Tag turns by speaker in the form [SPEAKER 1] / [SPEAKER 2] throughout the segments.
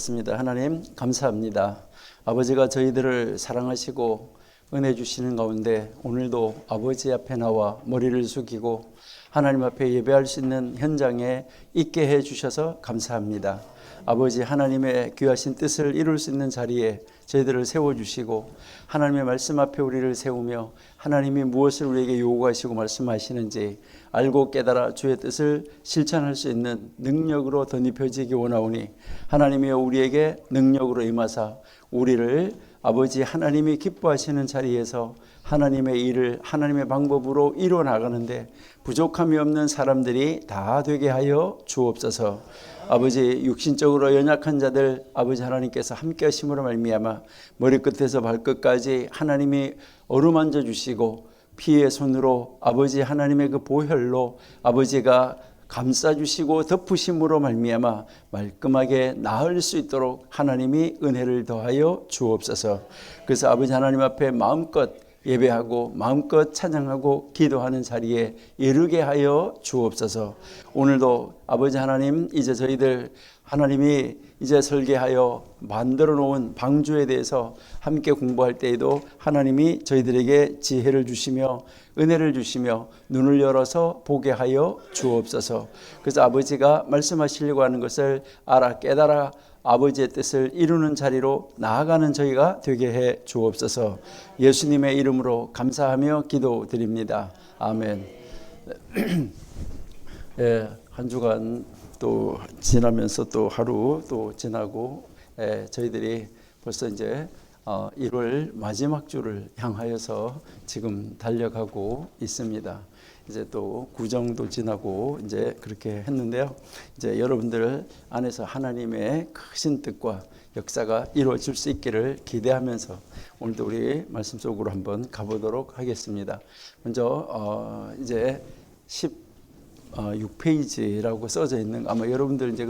[SPEAKER 1] 기도하겠습니다. 하나님 감사합니다. 아버지가 저희들을 사랑하시고 은혜 주시는 가운데 오늘도 아버지 앞에 나와 머리를 숙이고 하나님 앞에 예배할 수 있는 현장에 있게 해주셔서 감사합니다. 아버지 하나님의 귀하신 뜻을 이룰 수 있는 자리에 저희들을 세워주시고 하나님의 말씀 앞에 우리를 세우며 하나님이 무엇을 우리에게 요구하시고 말씀하시는지 알고 깨달아 주의 뜻을 실천할 수 있는 능력으로 덧입혀지기 원하오니 하나님이여 우리에게 능력으로 임하사 우리를 아버지 하나님이 기뻐하시는 자리에서 하나님의 일을 하나님의 방법으로 이루어 나가는데 부족함이 없는 사람들이 다 되게 하여 주옵소서. 아버지 육신적으로 연약한 자들 아버지 하나님께서 함께 하심으로 말미암아 머리끝에서 발끝까지 하나님이 어루만져 주시고 피의 손으로 아버지 하나님의 그 보혈로 아버지가 감싸주시고 덮으심으로 말미암아 말끔하게 나을 수 있도록 하나님이 은혜를 더하여 주옵소서. 그래서 아버지 하나님 앞에 마음껏 예배하고 마음껏 찬양하고 기도하는 자리에 이르게 하여 주옵소서. 오늘도 아버지 하나님 이제 저희들 하나님이 이제 설계하여 만들어 놓은 방주에 대해서 함께 공부할 때에도 하나님이 저희들에게 지혜를 주시며 은혜를 주시며 눈을 열어서 보게 하여 주옵소서. 그래서 아버지가 말씀하시려고 하는 것을 알아 깨달아 아버지의 뜻을 이루는 자리로 나아가는 저희가 되게 해 주옵소서. 예수님의 이름으로 감사하며 기도드립니다. 아멘. 예, 한 주간 또 지나면서 또 하루 또 지나고 저희들이 벌써 이제 1월 마지막 주를 향하여서 지금 달려가고 있습니다. 이제 또 구정도 지나고 이제 그렇게 했는데요. 이제 여러분들 안에서 하나님의 크신 뜻과 역사가 이루어질 수 있기를 기대하면서 오늘도 우리 말씀 속으로 한번 가보도록 하겠습니다. 먼저 이제 16페이지라고 써져 있는 아마 여러분들 이제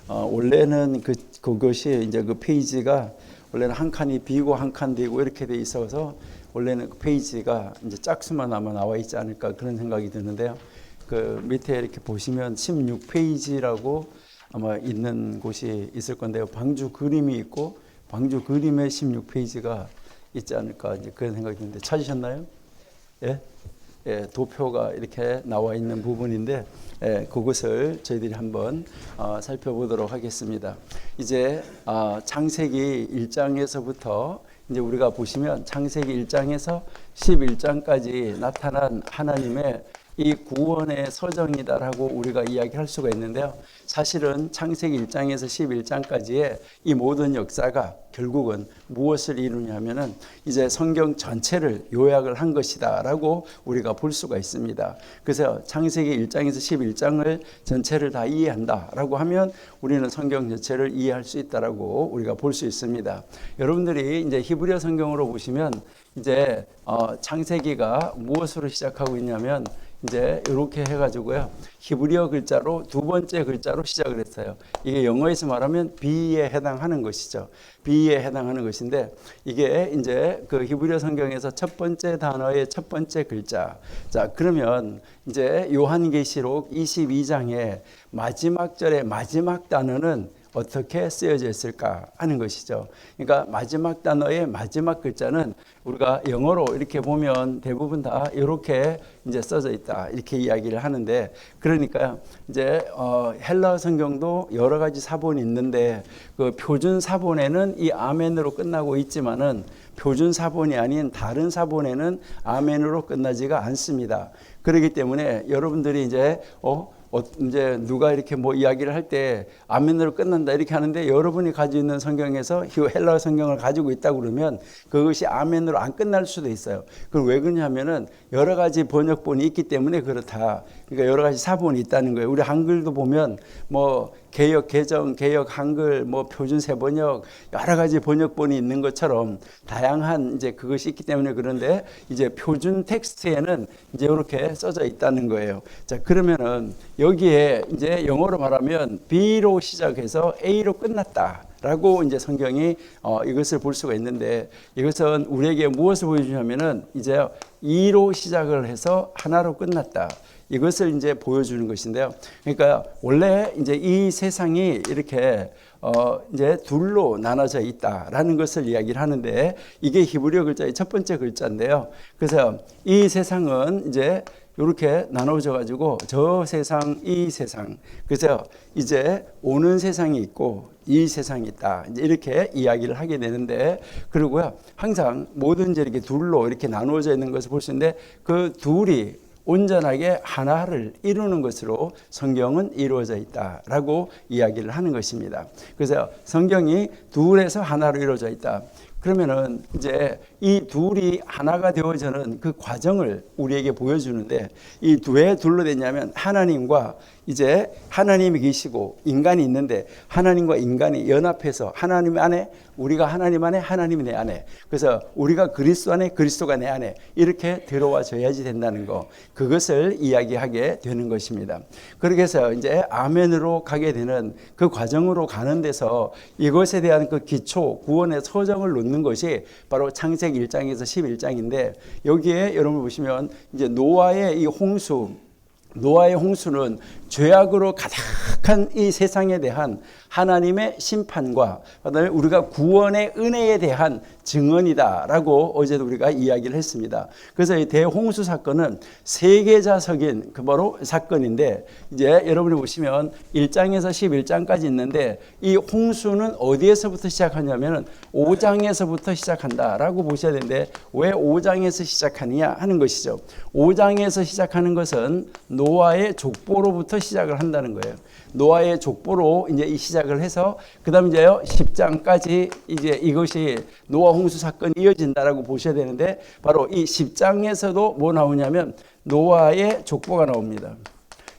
[SPEAKER 1] 원래는 그것이 이제 그 페이지가 원래는 한 칸이 비고 한 칸 되고 이렇게 돼 있어서 원래는 그 페이지가 이제 짝수만 아마 나와 있지 않을까 그런 생각이 드는데요. 그 밑에 이렇게 보시면 16페이지라고 아마 있는 곳이 있을 건데요. 방주 그림이 있고 방주 그림에 16페이지가 있지 않을까 이제 그런 생각이 드는데 찾으셨나요? 예? 예, 도표가 이렇게 나와 있는 부분인데 그것을 저희들이 한번 살펴보도록 하겠습니다. 이제 창세기 1장에서부터 이제 우리가 보시면 창세기 1장에서 11장까지 나타난 하나님의 이 구원의 서정이다라고 우리가 이야기할 수가 있는데요. 사실은 창세기 1장에서 11장까지의 이 모든 역사가 결국은 무엇을 이루냐면은 이제 성경 전체를 요약을 한 것이다라고 우리가 볼 수가 있습니다. 그래서 창세기 1장에서 11장을 전체를 다 이해한다라고 하면 우리는 성경 전체를 이해할 수 있다라고 우리가 볼 수 있습니다. 여러분들이 이제 히브리어 성경으로 보시면 이제 창세기가 무엇으로 시작하고 있냐면 이제 이렇게 해가지고요. 히브리어 글자로 두 번째 글자로 시작을 했어요. 이게 영어에서 말하면 B에 해당하는 것이죠. B에 해당하는 것인데 이게 이제 그 히브리어 성경에서 첫 번째 단어의 첫 번째 글자. 자, 그러면 이제 요한계시록 22장의 마지막 절의 마지막 단어는 어떻게 쓰여져 있을까 하는 것이죠. 그러니까 마지막 단어의 마지막 글자는 우리가 영어로 이렇게 보면 대부분 다 이렇게 이제 써져 있다 이렇게 이야기를 하는데 그러니까 이제 헬라어 성경도 여러 가지 사본이 있는데 그 표준 사본에는 이 아멘으로 끝나고 있지만은 표준 사본이 아닌 다른 사본에는 아멘으로 끝나지가 않습니다. 그렇기 때문에 여러분들이 이제 이제 누가 이렇게 뭐 이야기를 할 때 아멘으로 끝난다 이렇게 하는데 여러분이 가지고 있는 성경에서 헬라어 성경을 가지고 있다고 그러면 그것이 아멘으로 안 끝날 수도 있어요. 그럼 왜 그러냐면은 여러 가지 번역본이 있기 때문에 그렇다. 그러니까 여러 가지 사본이 있다는 거예요. 우리 한글도 보면 뭐 개역 개정, 개역 한글, 뭐 표준 세번역 여러 가지 번역본이 있는 것처럼 다양한 이제 그것이 있기 때문에 그런데 이제 표준 텍스트에는 이제 이렇게 써져 있다는 거예요. 자, 그러면은 여기에 이제 영어로 말하면 B로 시작해서 A로 끝났다라고 이제 성경이 이것을 볼 수가 있는데 이것은 우리에게 무엇을 보여주냐면은 이제 2로 시작을 해서 하나로 끝났다. 이것을 이제 보여주는 것인데요. 그러니까 원래 이제 이 세상이 이렇게 이제 둘로 나눠져 있다라는 것을 이야기를 하는데, 이게 히브리어 글자의 첫 번째 글자인데요. 그래서 이 세상은 이제 이렇게 나눠져 가지고 저 세상, 이 세상. 그래서 이제 오는 세상이 있고 이 세상이 있다. 이제 이렇게 이야기를 하게 되는데, 그리고요, 항상 뭐든지 이렇게 둘로 이렇게 나누어져 있는 것을 볼 수 있는데, 그 둘이 온전하게 하나를 이루는 것으로 성경은 이루어져 있다라고 이야기를 하는 것입니다. 그래서 성경이 둘에서 하나로 이루어져 있다. 그러면은 이제 이 둘이 하나가 되어지는 그 과정을 우리에게 보여주는데, 이 왜 둘로 됐냐면 하나님과 이제 하나님이 계시고 인간이 있는데, 하나님과 인간이 연합해서 하나님 안에, 우리가 하나님 안에, 하나님이 내 안에, 그래서 우리가 그리스도 안에, 그리스도가 내 안에 이렇게 들어와줘야지 된다는 거, 그것을 이야기하게 되는 것입니다. 그렇게 해서 이제 아멘으로 가게 되는 그 과정으로 가는 데서 이것에 대한 그 기초 구원의 서정을 놓는 것이 바로 창세기 1장에서 11장인데, 여기에 여러분 보시면 이제 노아의 이 홍수, 노아의 홍수는 죄악으로 가득한 이 세상에 대한 하나님의 심판과 그다음에 우리가 구원의 은혜에 대한 증언이다라고 어제도 우리가 이야기를 했습니다. 그래서 이 대홍수 사건은 세계자적인 그 바로 사건인데, 이제 여러분이 보시면 1장에서 11장까지 있는데, 이 홍수는 어디에서부터 시작하냐면은 5장에서부터 시작한다라고 보셔야 되는데, 왜 5장에서 시작하느냐 하는 것이죠. 5장에서 시작하는 것은 노아의 족보로부터 시작을 한다는 거예요. 노아의 족보로 이제 이 시작을 해서 그다음 이제요 10장까지 이제 이것이 노아 홍수 사건이 이어진다라고 보셔야 되는데, 바로 이 10장에서도 뭐 나오냐면 노아의 족보가 나옵니다.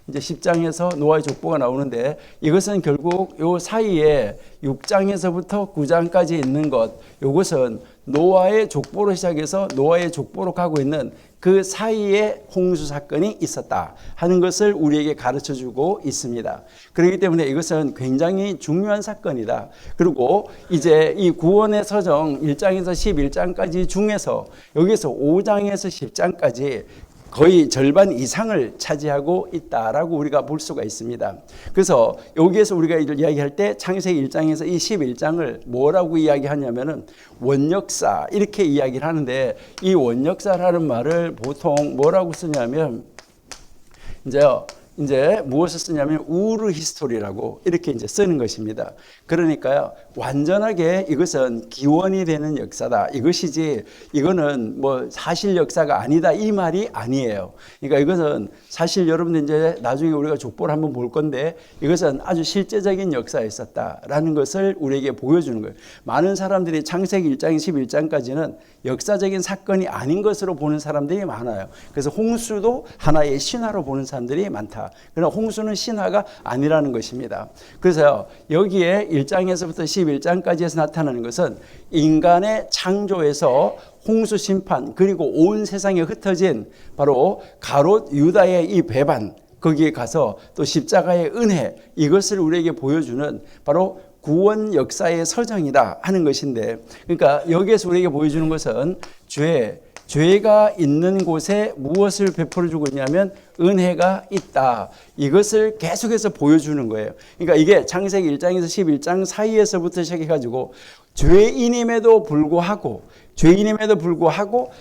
[SPEAKER 1] 이제 10장에서 노아의 족보가 나오는데, 이것은 결국 요 사이에 6장에서부터 9장까지 있는 것, 이것은 노아의 족보로 시작해서 노아의 족보로 가고 있는 그 사이에 홍수 사건이 있었다 하는 것을 우리에게 가르쳐주고 있습니다. 그렇기 때문에 이것은 굉장히 중요한 사건이다. 그리고 이제 이 구원의 서정 1장에서 11장까지 중에서 여기서 5장에서 10장까지 거의 절반 이상을 차지하고 있다라고 우리가 볼 수가 있습니다. 그래서 여기에서 우리가 이야기할 때 창세기 1장에서 이 11장을 뭐라고 이야기하냐면은 원역사 이렇게 이야기를 하는데, 이 원역사라는 말을 보통 뭐라고 쓰냐면 이제 무엇을 쓰냐면 우르 히스토리라고 이렇게 이제 쓰는 것입니다. 그러니까요, 완전하게 이것은 기원이 되는 역사다, 이것이지 이거는 뭐 사실 역사가 아니다, 이 말이 아니에요. 그러니까 이것은 사실 여러분들 이제 나중에 우리가 족보를 한번 볼 건데, 이것은 아주 실제적인 역사에 있었다라는 것을 우리에게 보여주는 거예요. 많은 사람들이 창세기 1장 11장까지는 역사적인 사건이 아닌 것으로 보는 사람들이 많아요. 그래서 홍수도 하나의 신화로 보는 사람들이 많다. 그러나 홍수는 신화가 아니라는 것입니다. 그래서 여기에 1장에서부터 11장까지에서 나타나는 것은 인간의 창조에서 홍수 심판, 그리고 온 세상에 흩어진 바로 가롯 유다의 이 배반, 거기에 가서 또 십자가의 은혜, 이것을 우리에게 보여주는 바로 구원 역사의 서정이다 하는 것인데, 그러니까 여기에서 우리에게 보여주는 것은 죄가 있는 곳에 무엇을 베풀어 주고 있냐면 은혜가 있다, 이것을 계속해서 보여주는 거예요. 그러니까 이게 창세기 1장에서 11장 사이에서부터 시작해가지고 죄인임에도 불구하고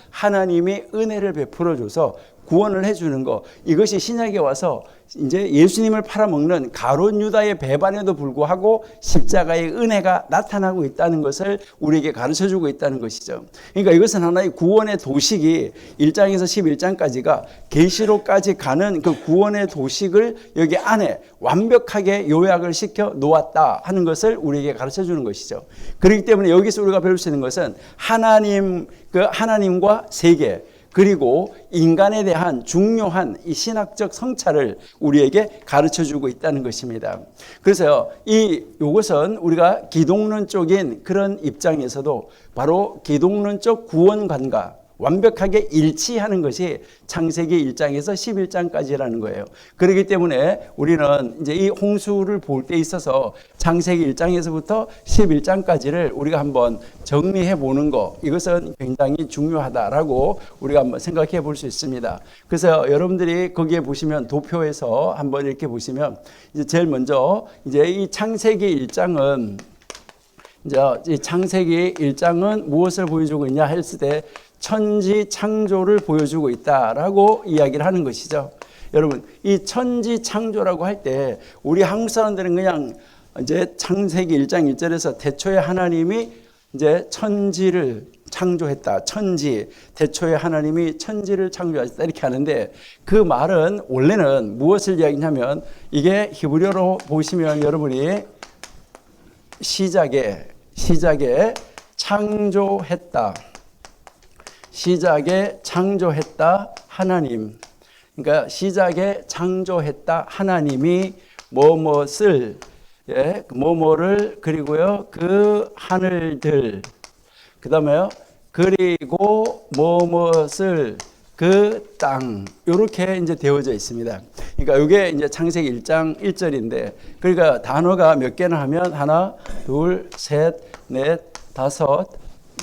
[SPEAKER 1] 하나님이 은혜를 베풀어 줘서 구원을 해주는 거, 이것이 신약에 와서 이제 예수님을 팔아먹는 가룟 유다의 배반에도 불구하고 십자가의 은혜가 나타나고 있다는 것을 우리에게 가르쳐주고 있다는 것이죠. 그러니까 이것은 하나의 구원의 도식이 1장에서 11장까지가 계시록까지 가는 그 구원의 도식을 여기 안에 완벽하게 요약을 시켜 놓았다 하는 것을 우리에게 가르쳐주는 것이죠. 그렇기 때문에 여기서 우리가 배울 수 있는 것은 하나님과 세계, 그리고 인간에 대한 중요한 이 신학적 성찰을 우리에게 가르쳐주고 있다는 것입니다. 그래서 이것은 우리가 기독론적인 그런 입장에서도 바로 기독론적 구원관과 완벽하게 일치하는 것이 창세기 1장에서 11장까지라는 거예요. 그렇기 때문에 우리는 이제 이 홍수를 볼 때 있어서 창세기 1장에서부터 11장까지를 우리가 한번 정리해 보는 거, 이것은 굉장히 중요하다라고 우리가 한번 생각해 볼 수 있습니다. 그래서 여러분들이 거기에 보시면 도표에서 한번 이렇게 보시면 이제 제일 먼저 이제 이 창세기 1장은 이제 이 창세기 1장은 무엇을 보여주고 있냐 했을 때 천지 창조를 보여주고 있다라고 이야기를 하는 것이죠. 여러분, 이 천지 창조라고 할 때 우리 한국 사람들은 그냥 이제 창세기 1장 1절에서 태초에 하나님이 이제 천지를 창조했다. 천지, 태초에 하나님이 천지를 창조하셨다. 이렇게 하는데 그 말은 원래는 무엇을 이야기냐면 이게 히브리어로 보시면 여러분이 시작에 창조했다. 시작에 창조했다 하나님. 그러니까 시작에 창조했다 하나님이 뭐뭇을 뭐뭐를 그리고요 그 하늘들 그다음에요 그리고 뭐뭇을 그 땅 이렇게 이제 되어져 있습니다. 그러니까 이게 이제 창세기 1장 1절인데 그러니까 단어가 몇 개나 하면 하나, 둘, 셋, 넷, 다섯,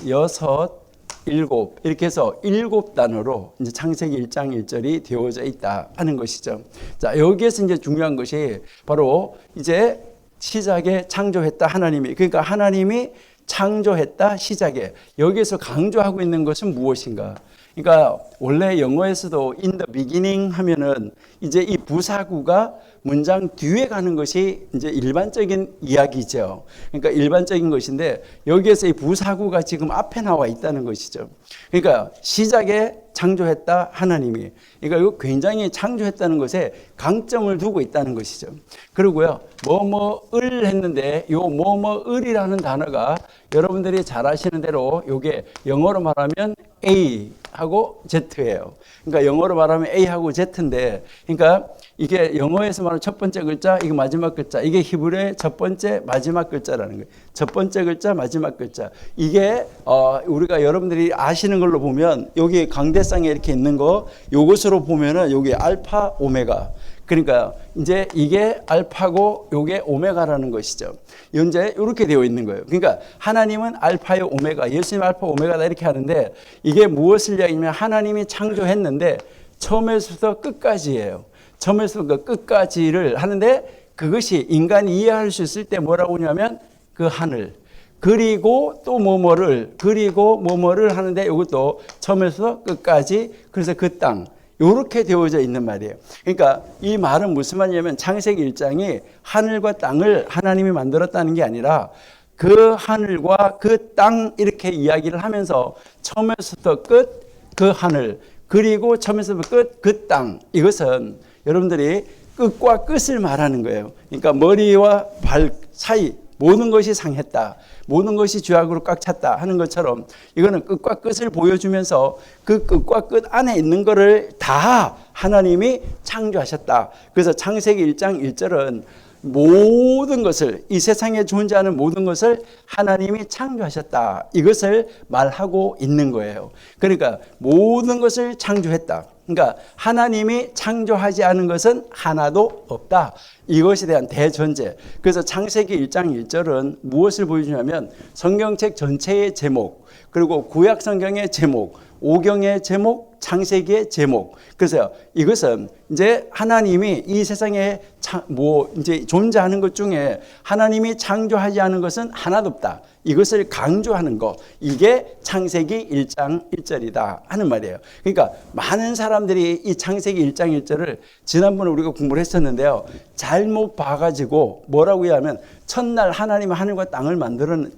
[SPEAKER 1] 여섯, 일곱 이렇게 해서 7단어로 이제 창세기 1장 1절이 되어져 있다 하는 것이죠. 자, 여기에서 이제 중요한 것이 바로 이제 시작에 창조했다 하나님이, 그러니까 하나님이 창조했다 시작에, 여기에서 강조하고 있는 것은 무엇인가? 그러니까 원래 영어에서도 in the beginning 하면은 이제 이 부사구가 문장 뒤에 가는 것이 이제 일반적인 이야기죠. 그러니까 일반적인 것인데 여기에서 이 부사구가 지금 앞에 나와 있다는 것이죠. 그러니까 시작에 창조했다 하나님이, 그러니까 이거 굉장히 창조했다는 것에 강점을 두고 있다는 것이죠. 그리고요 뭐뭐을 했는데 요 뭐뭐을이라는 단어가 여러분들이 잘 아시는 대로 요게 영어로 말하면 A하고 Z예요. 그러니까 영어로 말하면 A하고 Z인데, 그러니까 이게 영어에서 말하는 첫 번째 글자, 이게 마지막 글자, 이게 히브리어의 첫 번째 마지막 글자라는 거예요. 첫 번째 글자, 마지막 글자. 이게 우리가 여러분들이 아시는 걸로 보면 여기 강대상에 이렇게 있는 거, 요것으로 보면은 여기 알파, 오메가. 그러니까 이제 이게 알파고 요게 오메가라는 것이죠. 현재 이렇게 되어 있는 거예요. 그러니까 하나님은 알파요 오메가, 예수님 알파 오메가다 이렇게 하는데 이게 무엇을 이야기하면 하나님이 창조했는데 처음에서부터 끝까지예요. 처음에서부터 끝까지를 하는데 그것이 인간이 이해할 수 있을 때 뭐라고 하냐면 그 하늘, 그리고 또 뭐뭐를, 그리고 뭐뭐를 하는데 이것도 처음에서 끝까지, 그래서 그 땅, 이렇게 되어져 있는 말이에요. 그러니까 이 말은 무슨 말이냐면 창세기 1장이 하늘과 땅을 하나님이 만들었다는 게 아니라 그 하늘과 그 땅 이렇게 이야기를 하면서 처음에서부터 끝, 그 하늘, 그리고 처음에서부터 끝, 그 땅. 이것은 여러분들이 끝과 끝을 말하는 거예요. 그러니까 머리와 발 사이 모든 것이 상했다, 모든 것이 죄악으로 꽉 찼다 하는 것처럼 이거는 끝과 끝을 보여주면서 그 끝과 끝 안에 있는 것을 다 하나님이 창조하셨다. 그래서 창세기 1장 1절은 모든 것을, 이 세상에 존재하는 모든 것을 하나님이 창조하셨다, 이것을 말하고 있는 거예요. 그러니까 모든 것을 창조했다. 그러니까 하나님이 창조하지 않은 것은 하나도 없다, 이것에 대한 대전제. 그래서 창세기 1장 1절은 무엇을 보여주냐면 성경책 전체의 제목, 그리고 구약 성경의 제목, 오경의 제목, 창세기의 제목. 그래서 이것은 이제 하나님이 이 세상에 이제 존재하는 것 중에 하나님이 창조하지 않은 것은 하나도 없다, 이것을 강조하는 것, 이게 창세기 1장 1절이다 하는 말이에요. 그러니까 많은 사람들이 이 창세기 1장 1절을 지난번에 우리가 공부를 했었는데요, 잘못 봐가지고 뭐라고 하면 첫날 하나님은 하늘과 땅을 만들었는데,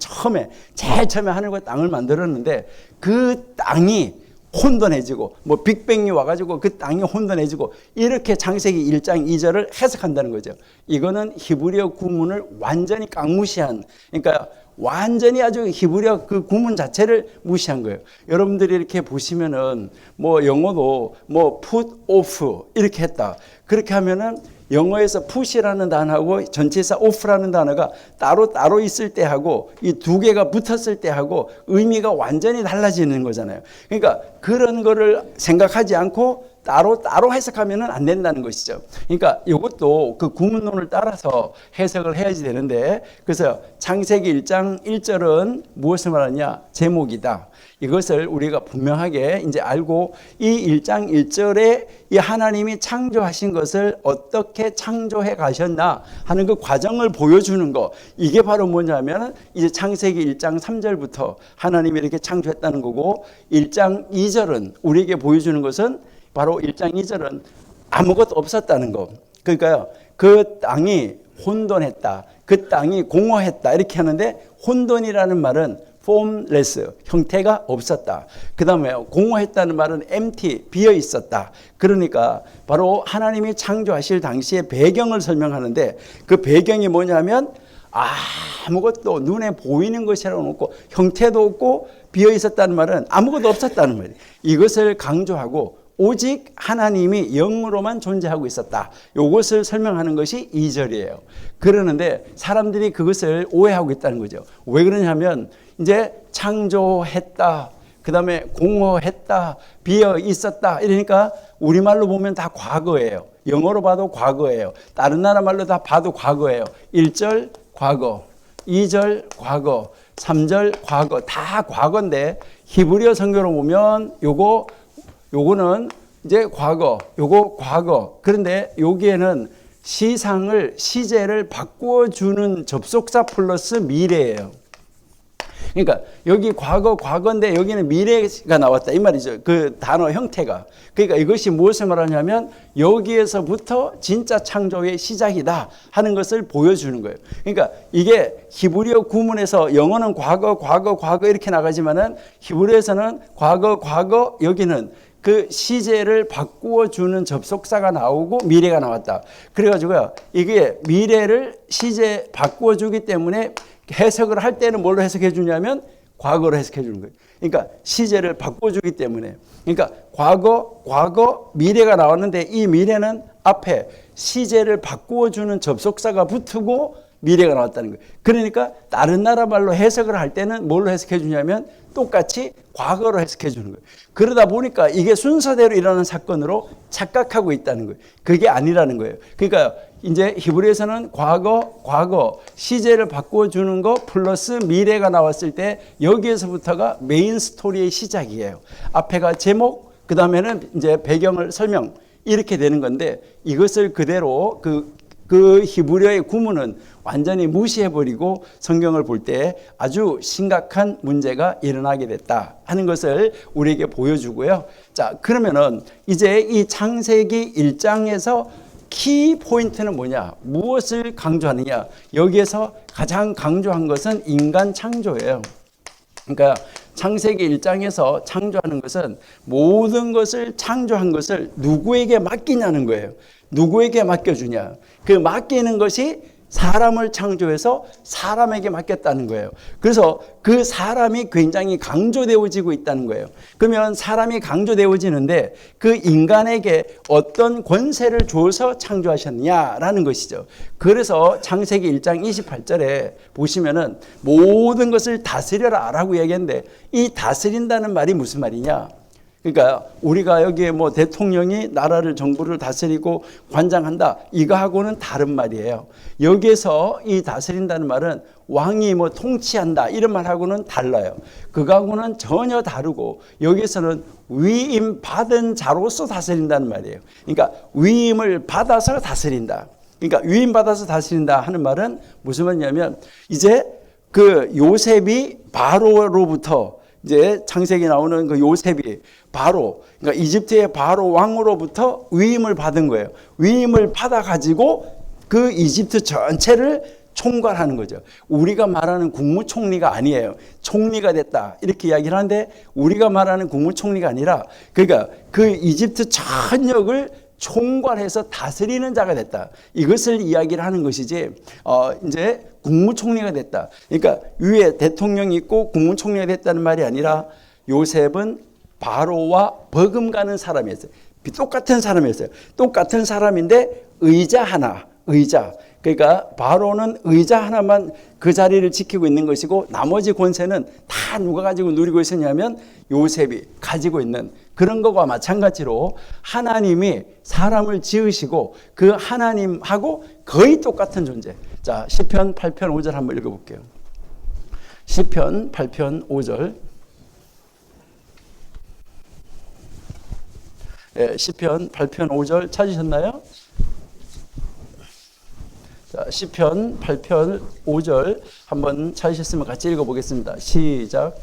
[SPEAKER 1] 제일 처음에 하늘과 땅을 만들었는데 그 땅이 혼돈해지고 뭐 빅뱅이 와가지고 그 땅이 혼돈해지고 이렇게 창세기 1장 2절을 해석한다는 거죠. 이거는 히브리어 구문을 완전히 깡무시한, 그러니까 완전히 아주 히브리어 그 구문 자체를 무시한 거예요. 여러분들이 이렇게 보시면은 뭐 영어도 뭐 put off 이렇게 했다, 그렇게 하면은 영어에서 푸시라는 단어하고 전치사 오프라는 단어가 따로 있을 때 하고 이 두 개가 붙었을 때 하고 의미가 완전히 달라지는 거잖아요. 그러니까 그런 거를 생각하지 않고 따로 해석하면 안 된다는 것이죠. 그러니까 이것도 그 구문론을 따라서 해석을 해야지 되는데, 그래서 창세기 1장 1절은 무엇을 말하냐? 제목이다. 이것을 우리가 분명하게 이제 알고 이 1장 1절에 이 하나님이 창조하신 것을 어떻게 창조해 가셨나 하는 그 과정을 보여주는 거, 이게 바로 뭐냐면 이제 창세기 1장 3절부터 하나님이 이렇게 창조했다는 거고, 1장 2절은 우리에게 보여주는 것은 바로 1장 2절은 아무것도 없었다는 거. 그러니까요, 그 땅이 혼돈했다, 그 땅이 공허했다 이렇게 하는데, 혼돈이라는 말은 formless, 형태가 없었다. 그 다음에 공허했다는 말은 empty, 비어 있었다. 그러니까 바로 하나님이 창조하실 당시의 배경을 설명하는데, 그 배경이 뭐냐면 아무것도 눈에 보이는 것이라고는 없고 형태도 없고 비어 있었다는 말은 아무것도 없었다는 말이에요. 이것을 강조하고 오직 하나님이 영으로만 존재하고 있었다. 이것을 설명하는 것이 2절이에요. 그러는데 사람들이 그것을 오해하고 있다는 거죠. 왜 그러냐면 이제 창조했다, 그 다음에 공허했다, 비어 있었다 이러니까 우리말로 보면 다 과거예요. 영어로 봐도 과거예요. 다른 나라 말로 다 봐도 과거예요. 1절 과거, 2절 과거, 3절 과거, 다 과거인데 히브리어 성경으로 보면 요거는 이제 과거, 요거 과거. 그런데 여기에는 시제를 바꿔주는 접속사 플러스 미래예요. 그러니까 여기 과거인데 여기는 미래가 나왔다 이 말이죠. 그 단어 형태가. 그러니까 이것이 무엇을 말하냐면 여기에서부터 진짜 창조의 시작이다 하는 것을 보여주는 거예요. 그러니까 이게 히브리어 구문에서 영어는 과거 이렇게 나가지만은 히브리어에서는 과거 여기는 그 시제를 바꾸어 주는 접속사가 나오고 미래가 나왔다. 그래가지고요, 이게 미래를 시제 바꾸어 주기 때문에 해석을 할 때는 뭘로 해석해 주냐면 과거로 해석해 주는 거예요. 그러니까 시제를 바꾸어 주기 때문에. 그러니까 과거, 미래가 나왔는데 이 미래는 앞에 시제를 바꾸어 주는 접속사가 붙고 미래가 나왔다는 거예요. 그러니까 다른 나라 말로 해석을 할 때는 뭘로 해석해 주냐면 똑같이 과거로 해석해 주는 거예요. 그러다 보니까 이게 순서대로 일어나는 사건으로 착각하고 있다는 거예요. 그게 아니라는 거예요. 그러니까 이제 히브리에서는 과거 시제를 바꾸어 주는 거 플러스 미래가 나왔을 때 여기에서부터가 메인 스토리의 시작이에요. 앞에가 제목, 그 다음에는 이제 배경을 설명 이렇게 되는 건데, 이것을 그대로 그 히브리어의 구문은 완전히 무시해버리고 성경을 볼 때 아주 심각한 문제가 일어나게 됐다 하는 것을 우리에게 보여주고요. 자, 그러면은 이제 이 창세기 1장에서 키 포인트는 뭐냐? 무엇을 강조하느냐? 여기에서 가장 강조한 것은 인간 창조예요. 그러니까 창세기 1장에서 창조하는 것은 모든 것을 창조한 것을 누구에게 맡기냐는 거예요. 누구에게 맡겨주냐? 그 맡기는 것이 사람을 창조해서 사람에게 맡겼다는 거예요. 그래서 그 사람이 굉장히 강조되어지고 있다는 거예요. 그러면 사람이 강조되어지는데 그 인간에게 어떤 권세를 줘서 창조하셨느냐라는 것이죠. 그래서 창세기 1장 28절에 보시면은 모든 것을 다스려라라고 얘기했는데, 이 다스린다는 말이 무슨 말이냐? 그러니까 우리가 여기에 뭐 대통령이 나라를 정부를 다스리고 관장한다 이거하고는 다른 말이에요. 여기에서 이 다스린다는 말은 왕이 뭐 통치한다 이런 말하고는 달라요. 그거하고는 전혀 다르고, 여기에서는 위임 받은 자로서 다스린다는 말이에요. 그러니까 위임을 받아서 다스린다. 그러니까 위임 받아서 다스린다 하는 말은 무슨 말이냐면, 이제 그 요셉이 바로로부터 이제 창세기 나오는 그 요셉이 바로, 그러니까 이집트의 바로 왕으로부터 위임을 받은 거예요. 위임을 받아가지고 그 이집트 전체를 총괄하는 거죠. 우리가 말하는 국무총리가 아니에요. 총리가 됐다 이렇게 이야기를 하는데, 우리가 말하는 국무총리가 아니라 그러니까 그 이집트 전역을 총괄해서 다스리는 자가 됐다. 이것을 이야기를 하는 것이지, 이제 국무총리가 됐다. 그러니까 위에 대통령이 있고 국무총리가 됐다는 말이 아니라, 요셉은 바로와 버금가는 사람이었어요. 똑같은 사람이었어요. 똑같은 사람인데 의자 하나, 의자. 그러니까 바로는 의자 하나만 그 자리를 지키고 있는 것이고 나머지 권세는 다 누가 가지고 누리고 있었냐면 요셉이 가지고 있는 그런 것과 마찬가지로 하나님이 사람을 지으시고 그 하나님하고 거의 똑같은 존재. 자, 시편 8편 5절 한번 읽어볼게요. 시편 8편 5절. 예, 시편 8편 5절 찾으셨나요? 자, 시편 8편 5절 한번 찾으셨으면 같이 읽어보겠습니다. 시작.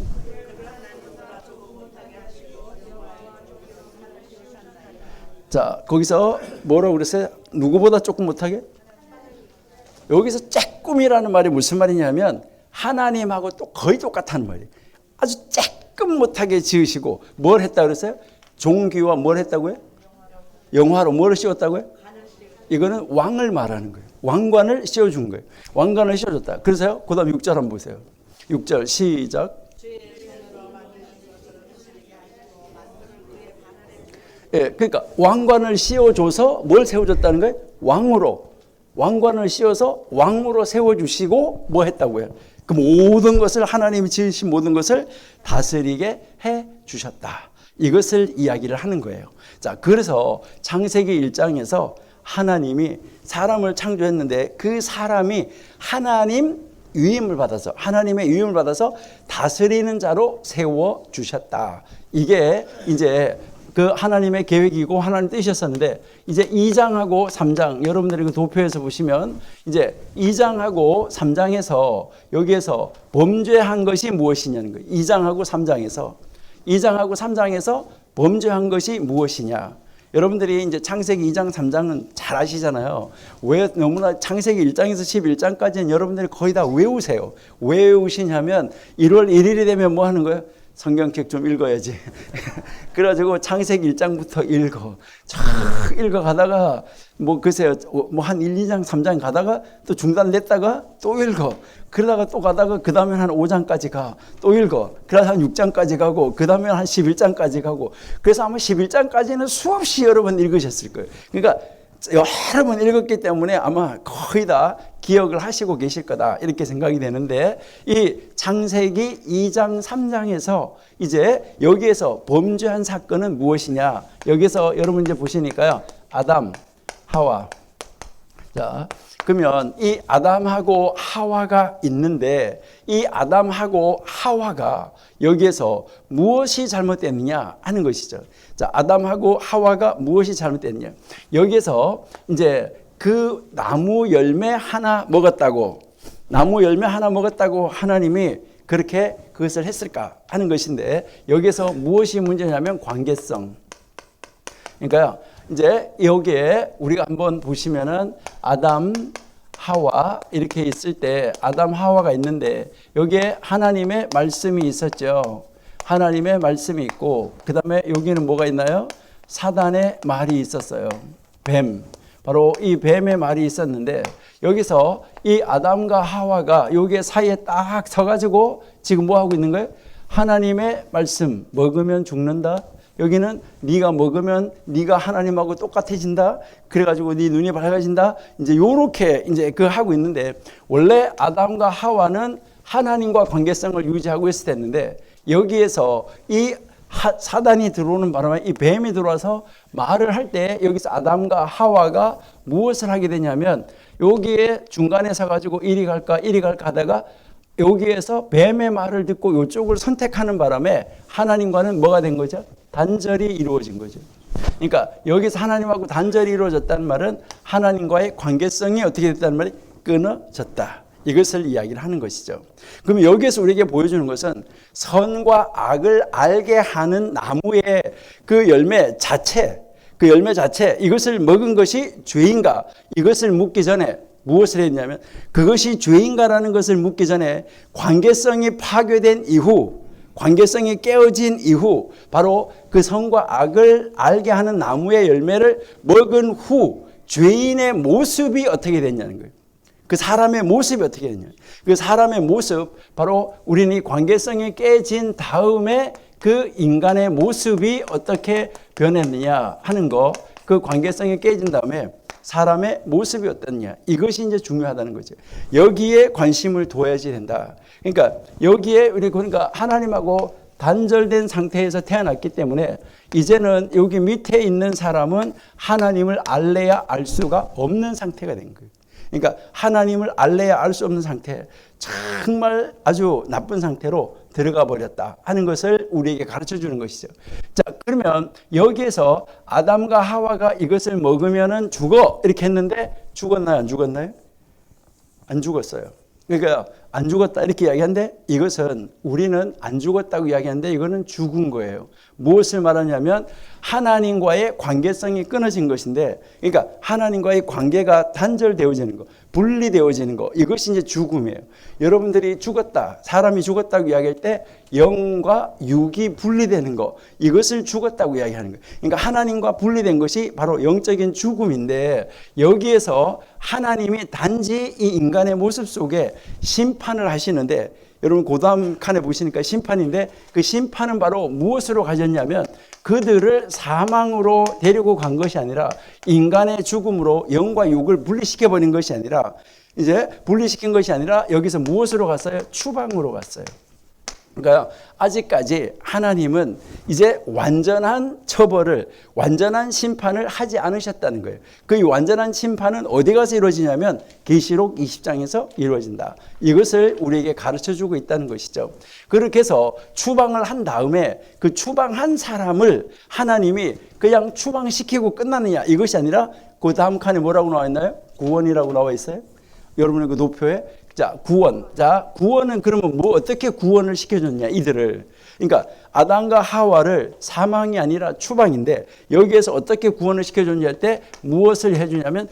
[SPEAKER 1] 자, 거기서 뭐라고 그랬어요? 누구보다 조금 못하게? 여기서 조금이라는 말이 무슨 말이냐면 하나님하고 또 거의 똑같다는 말이에요. 아주 조금 못하게 지으시고 뭘 했다고 그랬어요? 종기와 뭘 했다고요? 영화로 뭘 씌웠다고요? 이거는 왕을 말하는 거예요. 왕관을 씌워준 거예요. 왕관을 씌워줬다. 그래서요. 그 다음 6절 한번 보세요. 6절 시작. 예, 그러니까 왕관을 씌워줘서 뭘 세워줬다는 거예요? 왕으로. 왕관을 씌워서 왕으로 세워주시고 뭐 했다고요? 그 모든 것을 하나님이 지으신 모든 것을 다스리게 해주셨다. 이것을 이야기를 하는 거예요. 자, 그래서 창세기 1장에서 하나님이 사람을 창조했는데 그 사람이 하나님의 위임을 받아서 다스리는 자로 세워 주셨다. 이게 이제 그 하나님의 계획이고 하나님 뜻이었었는데 이제 2장하고 3장 여러분들이 그 도표에서 보시면 이제 2장하고 3장에서 여기에서 범죄한 것이 무엇이냐는 거예요. 2장하고 3장에서 범죄한 것이 무엇이냐. 여러분들이 이제 창세기 2장, 3장은 잘 아시잖아요. 왜 너무나 창세기 1장에서 11장까지는 여러분들이 거의 다 외우세요. 왜 외우시냐면 1월 1일이 되면 뭐 하는 거예요? 성경책 좀 읽어야지. 그래가지고 창세기 1장부터 읽어. 쫙 읽어가다가 뭐 글쎄요. 뭐 한 1, 2장, 3장 가다가 또 중단됐다가 또 읽어. 그러다가 또 가다가 그 다음에 한 5장까지 가. 또 읽어. 그래서 한 6장까지 가고 그 다음에 한 11장까지 가고. 그래서 아마 11장까지는 수없이 여러 번 읽으셨을 거예요. 그러니까 여러 번 읽었기 때문에 아마 거의 다 기억을 하시고 계실 거다 이렇게 생각이 되는데 이 창세기 2장 3장에서 이제 여기에서 범죄한 사건은 무엇이냐 여기서 여러분 이제 보시니까요 아담 하와 자 그러면 이 아담하고 하와가 있는데 이 아담하고 하와가 여기에서 무엇이 잘못됐느냐 하는 것이죠. 자, 아담하고 하와가 무엇이 잘못됐느냐. 여기에서 이제 그 나무 열매 하나 먹었다고 하나님이 그렇게 그것을 했을까 하는 것인데 여기에서 무엇이 문제냐면 관계성. 그러니까 이제 여기에 우리가 한번 보시면은 아담 하와 이렇게 있을 때 아담 하와가 있는데 여기에 하나님의 말씀이 있었죠. 하나님의 말씀이 있고 그 다음에 여기는 뭐가 있나요? 사단의 말이 있었어요. 뱀. 바로 이 뱀의 말이 있었는데 여기서 이 아담과 하와가 여기 사이에 딱 서가지고 지금 뭐 하고 있는 거예요? 하나님의 말씀 먹으면 죽는다. 여기는 네가 먹으면 네가 하나님하고 똑같아진다. 그래가지고 네 눈이 밝아진다. 이제 요렇게 이제 그 하고 있는데 원래 아담과 하와는 하나님과 관계성을 유지하고 있었는데 여기에서 이 사단이 들어오는 바람에 이 뱀이 들어와서 말을 할 때 여기서 아담과 하와가 무엇을 하게 되냐면 여기에 중간에 서가지고 이리 갈까 하다가 여기에서 뱀의 말을 듣고 이쪽을 선택하는 바람에 하나님과는 뭐가 된 거죠? 단절이 이루어진 거죠. 그러니까 여기서 하나님하고 단절이 이루어졌다는 말은 하나님과의 관계성이 어떻게 됐다는 말이 끊어졌다. 이것을 이야기를 하는 것이죠. 그럼 여기에서 우리에게 보여주는 것은 선과 악을 알게 하는 나무의 그 열매 자체 이것을 먹은 것이 죄인가 이것을 묻기 전에 무엇을 했냐면 그것이 죄인가라는 것을 묻기 전에 관계성이 파괴된 이후 관계성이 깨어진 이후 바로 그 선과 악을 알게 하는 나무의 열매를 먹은 후 죄인의 모습이 어떻게 됐냐는 거예요. 그 사람의 모습이 어떻게 됐냐. 그 사람의 모습 바로 우리는 이 관계성이 깨진 다음에 그 인간의 모습이 어떻게 변했느냐 하는 거, 그 관계성이 깨진 다음에 사람의 모습이 어떻냐, 이것이 이제 중요하다는 거죠. 여기에 관심을 둬야지 된다. 그러니까 여기에 우리 그러니까 하나님하고 단절된 상태에서 태어났기 때문에 이제는 여기 밑에 있는 사람은 하나님을 알래야 알 수가 없는 상태가 된 거예요. 그러니까 하나님을 알래야 알 수 없는 상태, 정말 아주 나쁜 상태로 들어가 버렸다 하는 것을 우리에게 가르쳐 주는 것이죠. 자, 그러면 여기에서 아담과 하와가 이것을 먹으면은 죽어 이렇게 했는데 죽었나요? 안 죽었나요? 안 죽었어요. 그러니까 안 죽었다 이렇게 이야기하는데 이것은 우리는 안 죽었다고 이야기하는데 이거는 죽은 거예요. 무엇을 말하냐면 하나님과의 관계성이 끊어진 것인데, 그러니까 하나님과의 관계가 단절되어지는 거, 분리되어지는 거, 이것이 이제 죽음이에요. 여러분들이 죽었다, 사람이 죽었다고 이야기할 때 영과 육이 분리되는 거, 이것을 죽었다고 이야기하는 거예요. 그러니까 하나님과 분리된 것이 바로 영적인 죽음인데, 여기에서 하나님이 단지 이 인간의 모습 속에 심판을 하시는데, 여러분 그 다음 칸에 보시니까 심판인데, 그 심판은 바로 무엇으로 가졌냐면 그들을 사망으로 데리고 간 것이 아니라 인간의 죽음으로 영과 육을 분리시켜버린 것이 아니라, 이제 분리시킨 것이 아니라 여기서 무엇으로 갔어요? 추방으로 갔어요. 그러니까 아직까지 하나님은 이제 완전한 처벌을, 완전한 심판을 하지 않으셨다는 거예요. 그 완전한 심판은 어디 가서 이루어지냐면 계시록 20장에서 이루어진다. 이것을 우리에게 가르쳐주고 있다는 것이죠. 그렇게 해서 추방을 한 다음에 그 추방한 사람을 하나님이 그냥 추방시키고 끝나느냐, 이것이 아니라 그 다음 칸에 뭐라고 나와 있나요? 구원이라고 나와 있어요. 여러분의 그 노표에. 자, 구원. 자, 구원은 그러면 뭐 어떻게 구원을 시켜줬냐, 이들을. 그러니까 아담과 하와를 사망이 아니라 추방인데 여기에서 어떻게 구원을 시켜줬냐 할 때 무엇을 해주냐면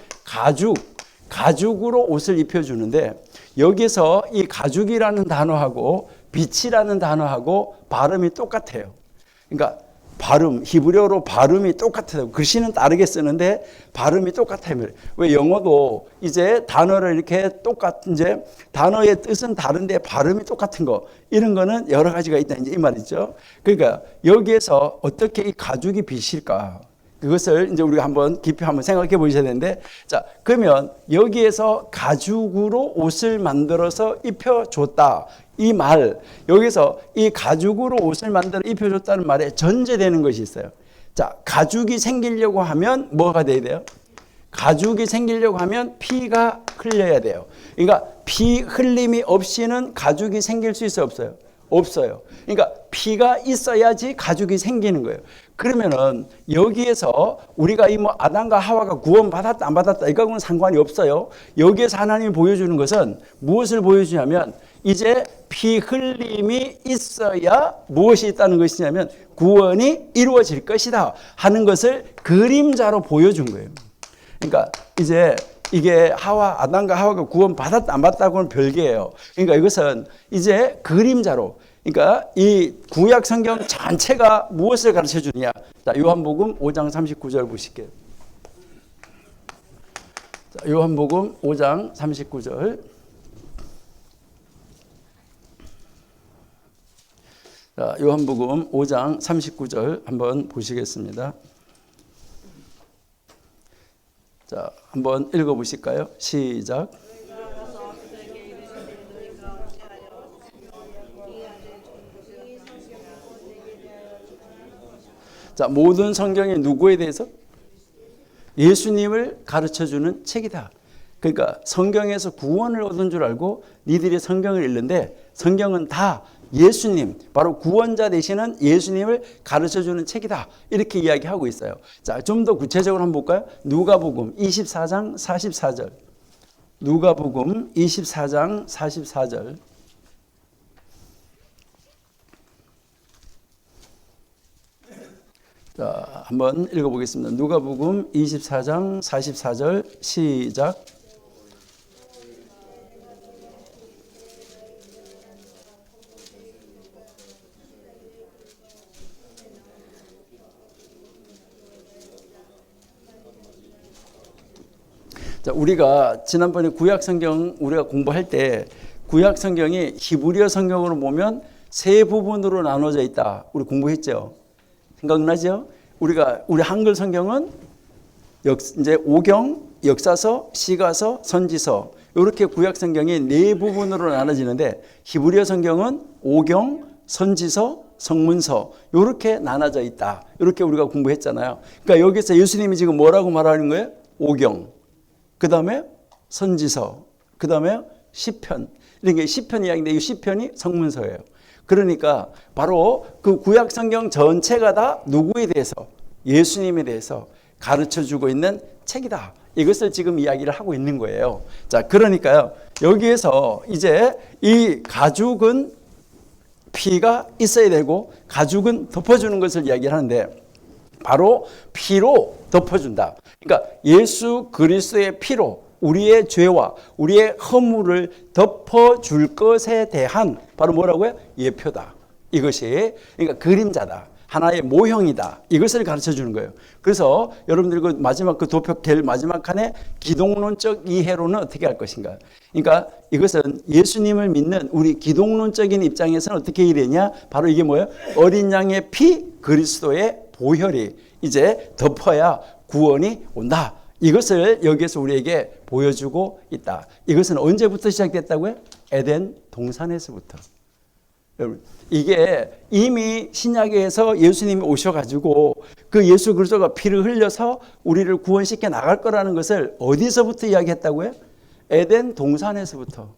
[SPEAKER 1] 가죽으로 옷을 입혀주는데, 여기에서 이 가죽이라는 단어하고 빛이라는 단어하고 발음이 똑같아요. 그러니까 발음, 히브리어로 발음이 똑같아요. 글씨는 다르게 쓰는데 발음이 똑같아요. 왜 영어도 이제 단어를 이렇게 이제 단어의 뜻은 다른데 발음이 똑같은 거, 이런 거는 여러 가지가 있다, 이제 이 말이죠. 그러니까 여기에서 어떻게 이 가죽이 빛일까? 그것을 이제 우리가 한번 깊이 한번 생각해 보셔야 되는데, 자, 그러면 여기에서 가죽으로 옷을 만들어서 입혀줬다. 이 말, 여기서 이 가죽으로 옷을 만들어 입혀줬다는 말에 전제되는 것이 있어요. 자, 가죽이 생기려고 하면 뭐가 돼야 돼요? 가죽이 생기려고 하면 피가 흘려야 돼요. 그러니까 피 흘림이 없이는 가죽이 생길 수 있어요, 없어요? 없어요. 그러니까 피가 있어야지 가죽이 생기는 거예요. 그러면은 여기에서 우리가 이 뭐 아담과 하와가 구원 받았다 안 받았다 이거하고는 상관이 없어요. 여기에서 하나님이 보여주는 것은 무엇을 보여주냐면 이제 피 흘림이 있어야 무엇이 있다는 것이냐면 구원이 이루어질 것이다 하는 것을 그림자로 보여준 거예요. 그러니까 이제 이게 아담과 하와가 구원 받았다 안 받았다고는 별개예요. 그러니까 이것은 이제 그림자로, 그러니까 이 구약 성경 전체가 무엇을 가르쳐 주느냐. 자, 요한복음 5장 39절 보실게요. 자, 요한복음 5장 39절. 자, 요한복음 5장 39절 한번 보시겠습니다. 자, 한번 읽어 보실까요? 시작. 자, 모든 성경이 누구에 대해서? 예수님을 가르쳐주는 책이다. 그러니까 성경에서 구원을 얻은 줄 알고 니들이 성경을 읽는데 성경은 다 예수님, 바로 구원자 되시는 예수님을 가르쳐주는 책이다, 이렇게 이야기하고 있어요. 자, 좀 더 구체적으로 한번 볼까요? 누가복음 24장 44절. 누가복음 24장 44절. 자, 한번 읽어보겠습니다. 누가복음 24장 44절 시작. 자, 우리가 지난번에 구약 성경 우리가 공부할 때 구약 성경이 히브리어 성경으로 보면 세 부분으로 나눠져 있다. 우리 공부했죠? 생각나죠? 우리 한글 성경은 이제 오경, 역사서, 시가서, 선지서 이렇게 구약 성경이 네 부분으로 나눠지는데 히브리어 성경은 오경, 선지서, 성문서 이렇게 나눠져 있다. 이렇게 우리가 공부했잖아요. 그러니까 여기서 예수님이 지금 뭐라고 말하는 거예요? 오경, 그 다음에 선지서, 그 다음에 시편. 이게 시편 이야기인데 이 시편이 성문서예요. 그러니까 바로 그 구약 성경 전체가 다 누구에 대해서, 예수님에 대해서 가르쳐주고 있는 책이다. 이것을 지금 이야기를 하고 있는 거예요. 자, 그러니까요. 여기에서 이제 이 가죽은 피가 있어야 되고 가죽은 덮어주는 것을 이야기를 하는데 바로 피로 덮어준다. 그러니까 예수 그리스도의 피로 우리의 죄와 우리의 허물을 덮어줄 것에 대한 바로 뭐라고요? 예표다. 이것이 그러니까 그림자다. 하나의 모형이다. 이것을 가르쳐 주는 거예요. 그래서 여러분들 그 마지막 그 도표 제일 마지막 칸에 기독론적 이해로는 어떻게 할 것인가. 그러니까 이것은 예수님을 믿는 우리 기독론적인 입장에서는 어떻게 이래냐. 바로 이게 뭐예요? 어린 양의 피 그리스도의 보혈이 이제 덮어야 구원이 온다. 이것을 여기에서 우리에게 보여주고 있다. 이것은 언제부터 시작됐다고요? 에덴 동산에서부터. 여러분, 이게 이미 신약에서 예수님이 오셔가지고 그 예수 그리스도가 피를 흘려서 우리를 구원시켜 나갈 거라는 것을 어디서부터 이야기했다고요? 에덴 동산에서부터.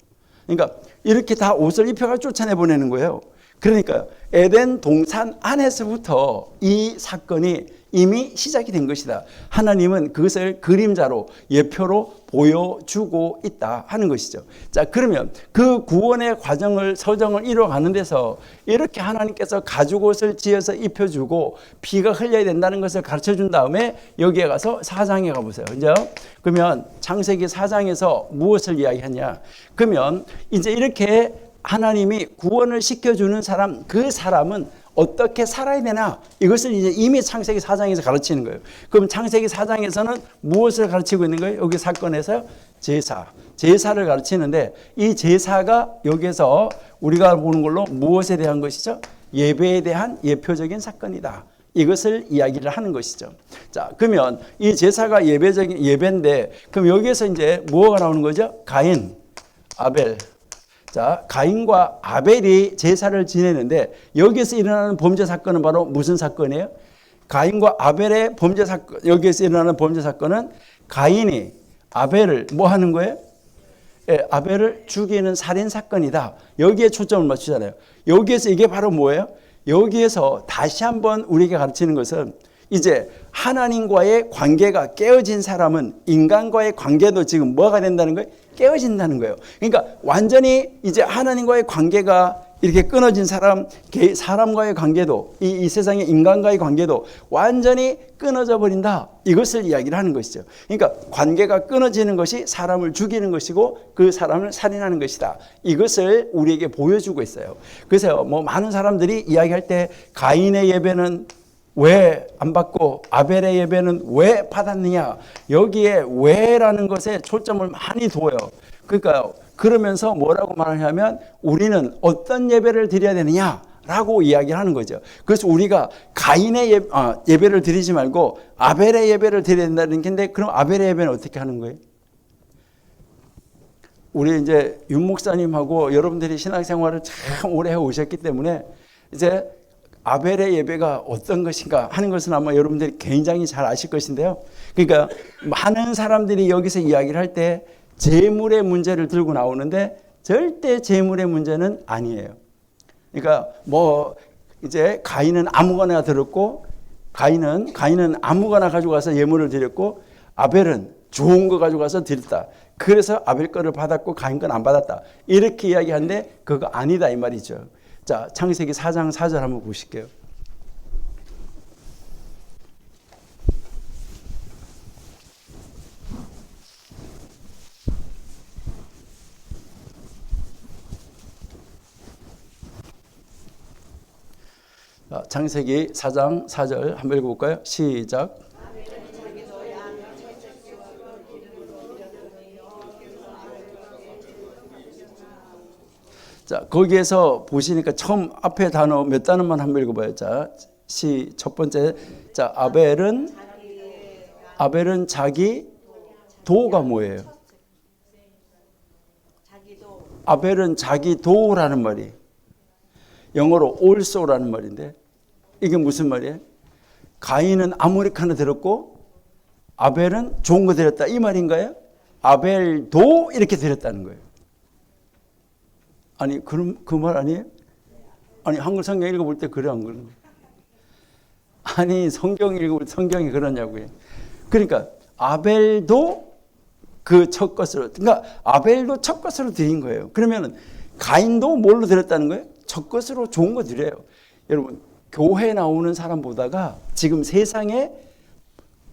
[SPEAKER 1] 그러니까 이렇게 다 옷을 입혀가 쫓아내 보내는 거예요. 그러니까 에덴 동산 안에서부터 이 사건이 이미 시작이 된 것이다. 하나님은 그것을 그림자로 예표로 보여주고 있다 하는 것이죠. 자, 그러면 그 구원의 과정을 서정을 이뤄가는 데서 이렇게 하나님께서 가죽옷을 지어서 입혀주고 피가 흘려야 된다는 것을 가르쳐준 다음에 여기에 가서 4장에 가보세요. 그죠? 그러면 창세기 4장에서 무엇을 이야기하냐? 그러면 이제 이렇게 하나님이 구원을 시켜주는 사람, 그 사람은 어떻게 살아야 되나? 이것을 이제 이미 창세기 4장에서 가르치는 거예요. 그럼 창세기 4장에서는 무엇을 가르치고 있는 거예요? 여기 사건에서 제사를 가르치는데 이 제사가 여기서 우리가 보는 걸로 무엇에 대한 것이죠? 예배에 대한 예표적인 사건이다. 이것을 이야기를 하는 것이죠. 자, 그러면 이 제사가 예배인데 그럼 여기에서 이제 뭐가 나오는 거죠? 가인, 아벨. 자, 가인과 아벨이 제사를 지내는데 여기에서 일어나는 범죄 사건은 바로 무슨 사건이에요? 가인과 아벨의 범죄 사건, 여기에서 일어나는 범죄 사건은 가인이 아벨을 뭐 하는 거예요? 예, 아벨을 죽이는 살인 사건이다. 여기에 초점을 맞추잖아요. 여기에서 이게 바로 뭐예요? 여기에서 다시 한번 우리에게 가르치는 것은 이제 하나님과의 관계가 깨어진 사람은 인간과의 관계도 지금 뭐가 된다는 거예요? 깨어진다는 거예요. 그러니까 완전히 이제 하나님과의 관계가 이렇게 끊어진 사람과의 관계도 이 세상의 인간과의 관계도 완전히 끊어져 버린다. 이것을 이야기를 하는 것이죠. 그러니까 관계가 끊어지는 것이 사람을 죽이는 것이고 그 사람을 살인하는 것이다. 이것을 우리에게 보여주고 있어요. 그래서 뭐 많은 사람들이 이야기할 때 가인의 예배는 왜 안 받고 아벨의 예배는 왜 받았느냐. 여기에 왜라는 것에 초점을 많이 둬요. 그러니까 그러면서 뭐라고 말하냐면 우리는 어떤 예배를 드려야 되느냐라고 이야기를 하는 거죠. 그래서 우리가 가인의 예배를 드리지 말고 아벨의 예배를 드려야 된다는 건데 그럼 아벨의 예배는 어떻게 하는 거예요? 우리 이제 윤 목사님하고 여러분들이 신앙생활을 참 오래 해 오셨기 때문에 이제 아벨의 예배가 어떤 것인가 하는 것은 아마 여러분들이 굉장히 잘 아실 것인데요. 그러니까 많은 사람들이 여기서 이야기를 할 때 재물의 문제를 들고 나오는데 절대 재물의 문제는 아니에요. 그러니까 뭐 이제 가인은 아무거나 들었고 가인은 아무거나 가져가서 예물을 드렸고 아벨은 좋은 거 가져가서 드렸다. 그래서 아벨 거를 받았고 가인 건 안 받았다. 이렇게 이야기하는데 그거 아니다 이 말이죠. 자, 창세기 4장 4절 한번 보실게요. 자, 창세기 4장 4절 한번 읽어볼까요? 시작. 자, 거기에서 보시니까 처음 앞에 단어 몇 단어만 한번 읽어봐요. 자, 첫 번째. 자, 아벨은 자기 도가 뭐예요? 아벨은 자기 도라는 말이 영어로 also라는 말인데 이게 무슨 말이에요? 가인은 아모레카노 들었고 아벨은 좋은 거 드렸다 이 말인가요? 아벨도 이렇게 드렸다는 거예요. 아니 그럼 그 말 아니에요? 아니 한글 성경 읽어볼 때 그래 안 그러는 거예요? 아니 성경 읽어볼 때 성경이 그러냐고요. 그러니까 아벨도 그 첫 것으로, 그러니까 아벨도 첫 것으로 드린 거예요. 그러면은 가인도 뭘로 드렸다는 거예요? 첫 것으로 좋은 거 드려요. 여러분 교회 나오는 사람 보다가 지금 세상에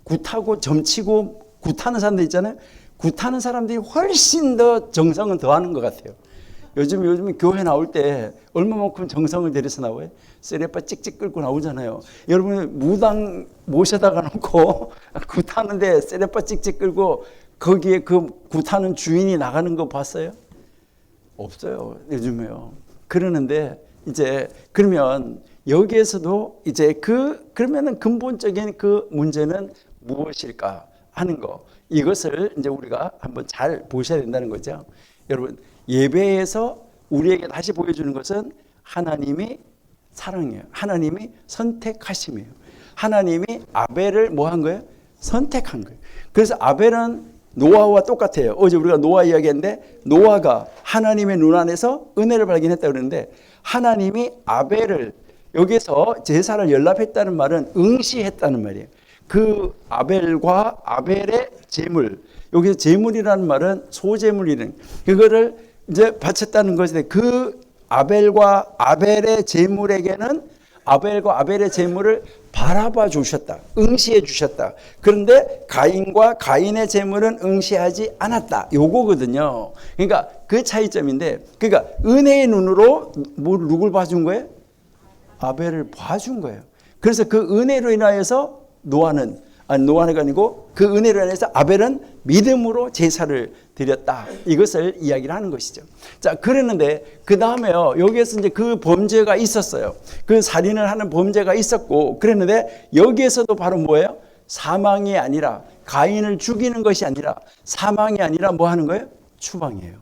[SPEAKER 1] 굿하고 점치고 굿하는 사람들 있잖아요. 굿하는 사람들이 훨씬 더 정성은 더하는 것 같아요. 요즘 교회 나올 때 얼마만큼 정성을 들여서 나와요? 쓰레빠 찍찍 끌고 나오잖아요. 여러분 무당 모셔다가 놓고 굿하는데 쓰레빠 찍찍 끌고 거기에 그 굿하는 주인이 나가는 거 봤어요? 없어요. 요즘에요. 그러는데 이제 그러면 여기에서도 이제 그러면은 근본적인 그 문제는 무엇일까 하는 거, 이것을 이제 우리가 한번 잘 보셔야 된다는 거죠. 여러분 예배에서 우리에게 다시 보여주는 것은 하나님이 사랑이에요. 하나님이 선택하심이에요. 하나님이 아벨을 뭐 한 거예요? 선택한 거예요. 그래서 아벨은 노아와 똑같아요. 어제 우리가 노아 이야기했는데 노아가 하나님의 눈 안에서 은혜를 발견했다고 그러는데 하나님이 아벨을 여기서 제사를 연락했다는 말은 응시했다는 말이에요. 그 아벨과 아벨의 제물, 여기서 제물이라는 말은 소제물이는 그거를 이제 바쳤다는 것인데 그 아벨과 아벨의 제물에게는 아벨과 아벨의 제물을 바라봐 주셨다. 응시해 주셨다. 그런데 가인과 가인의 제물은 응시하지 않았다. 요거거든요. 그러니까 그 차이점인데, 그러니까 은혜의 눈으로 누굴 봐준 거예요? 아벨을 봐준 거예요. 그래서 그 은혜로 인하여서 노아가 아니고 그 은혜로 인해서 아벨은 믿음으로 제사를 드렸다. 이것을 이야기를 하는 것이죠. 자, 그랬는데 그 다음에요. 여기에서 이제 그 범죄가 있었어요. 그 살인을 하는 범죄가 있었고 그랬는데 여기에서도 바로 뭐예요? 사망이 아니라 가인을 죽이는 것이 아니라 사망이 아니라 뭐 하는 거예요? 추방이에요.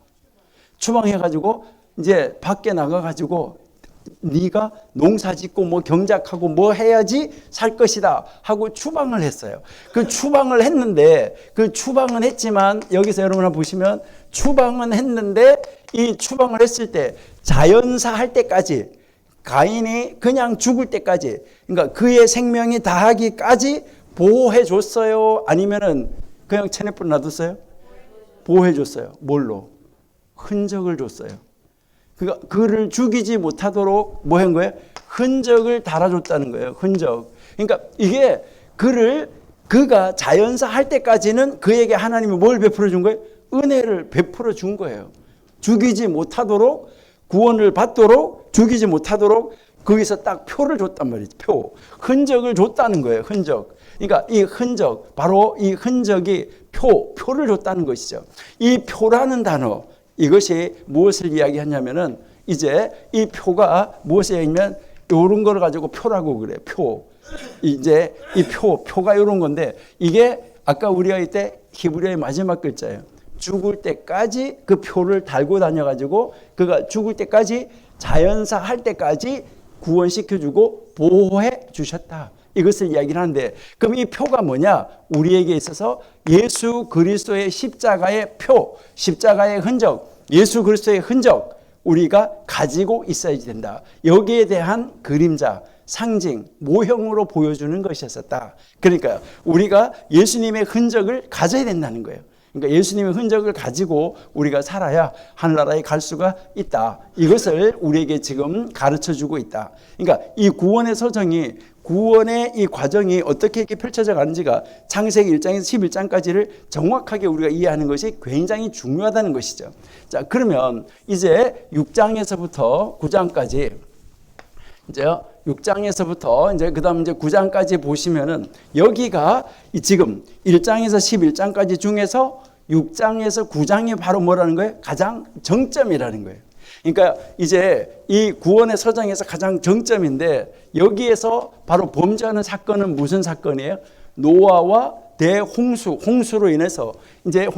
[SPEAKER 1] 추방해가지고 이제 밖에 나가가지고 네가 농사짓고 뭐 경작하고 뭐 해야지 살 것이다 하고 추방을 했어요. 그 추방을 했는데 그 추방은 했지만 여기서 여러분 보시면 추방은 했는데 이 추방을 했을 때 자연사 할 때까지 가인이 그냥 죽을 때까지 그러니까 그의 생명이 다하기까지 보호해 줬어요? 아니면은 그냥 체내불 놔뒀어요? 보호해 줬어요. 뭘로? 흔적을 줬어요. 그러니까 그를 죽이지 못하도록 뭐 한 거예요? 흔적을 달아줬다는 거예요. 흔적. 그러니까 이게 그가 자연사 할 때까지는 그에게 하나님이 뭘 베풀어 준 거예요? 은혜를 베풀어 준 거예요. 죽이지 못하도록, 구원을 받도록, 죽이지 못하도록 거기서 딱 표를 줬단 말이죠. 표. 흔적을 줬다는 거예요. 흔적. 그러니까 이 흔적, 바로 이 흔적이 표를 줬다는 것이죠. 이 표라는 단어, 이것이 무엇을 이야기하냐면은 이제 이 표가 무엇을 얘기하면 이런 걸 가지고 표라고 그래요. 표. 이제 이 표가 이런 건데 이게 아까 우리가 이때 히브리어의 마지막 글자예요. 죽을 때까지 그 표를 달고 다녀가지고 그가 죽을 때까지 자연사 할 때까지 구원시켜주고 보호해 주셨다. 이것을 이야기를 하는데 그럼 이 표가 뭐냐? 우리에게 있어서 예수 그리스도의 십자가의 표, 십자가의 흔적, 예수 그리스도의 흔적 우리가 가지고 있어야 된다. 여기에 대한 그림자, 상징, 모형으로 보여주는 것이었다. 그러니까 우리가 예수님의 흔적을 가져야 된다는 거예요. 그러니까 예수님의 흔적을 가지고 우리가 살아야 하늘나라에 갈 수가 있다. 이것을 우리에게 지금 가르쳐주고 있다. 그러니까 이 구원의 서정이 구원의 이 과정이 어떻게 이렇게 펼쳐져 가는지가 창세기 1장에서 11장까지를 정확하게 우리가 이해하는 것이 굉장히 중요하다는 것이죠. 자, 그러면 이제 6장에서부터 9장까지 이제 6장에서부터 이제 그다음 이제 9장까지 보시면은 여기가 지금 1장에서 11장까지 중에서 6장에서 9장이 바로 뭐라는 거예요? 가장 정점이라는 거예요. 그러니까 이제 이 구원의 서정에서 가장 정점인데 여기에서 바로 범죄하는 사건은 무슨 사건이에요? 노아와 대홍수, 홍수로 인해서 이제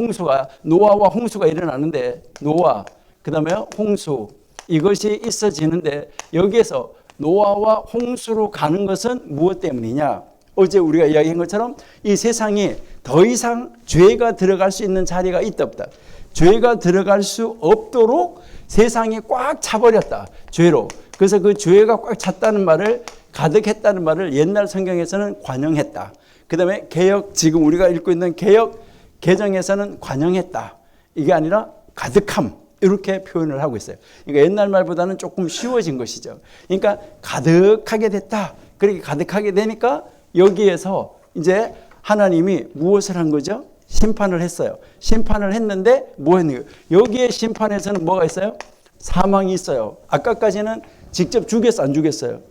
[SPEAKER 1] 노아와 홍수가 일어나는데 노아, 그 다음에 홍수 이것이 있어지는데 여기에서 노아와 홍수로 가는 것은 무엇 때문이냐? 어제 우리가 이야기한 것처럼 이 세상이 더 이상 죄가 들어갈 수 있는 자리가 있다 없다. 죄가 들어갈 수 없도록 세상이 꽉 차버렸다. 죄로. 그래서 그 죄가 꽉 찼다는 말을 가득했다는 말을 옛날 성경에서는 관영했다. 그 다음에 지금 우리가 읽고 있는 개역 개정에서는 관영했다. 이게 아니라 가득함. 이렇게 표현을 하고 있어요. 그러니까 옛날 말보다는 조금 쉬워진 것이죠. 그러니까 가득하게 됐다. 그렇게 가득하게 되니까 여기에서 이제 하나님이 무엇을 한 거죠? 심판을 했어요. 심판을 했는데 뭐 했는 거예요? 여기에 심판에서는 뭐가 있어요? 사망이 있어요. 아까까지는 직접 죽였어, 안 죽였어요?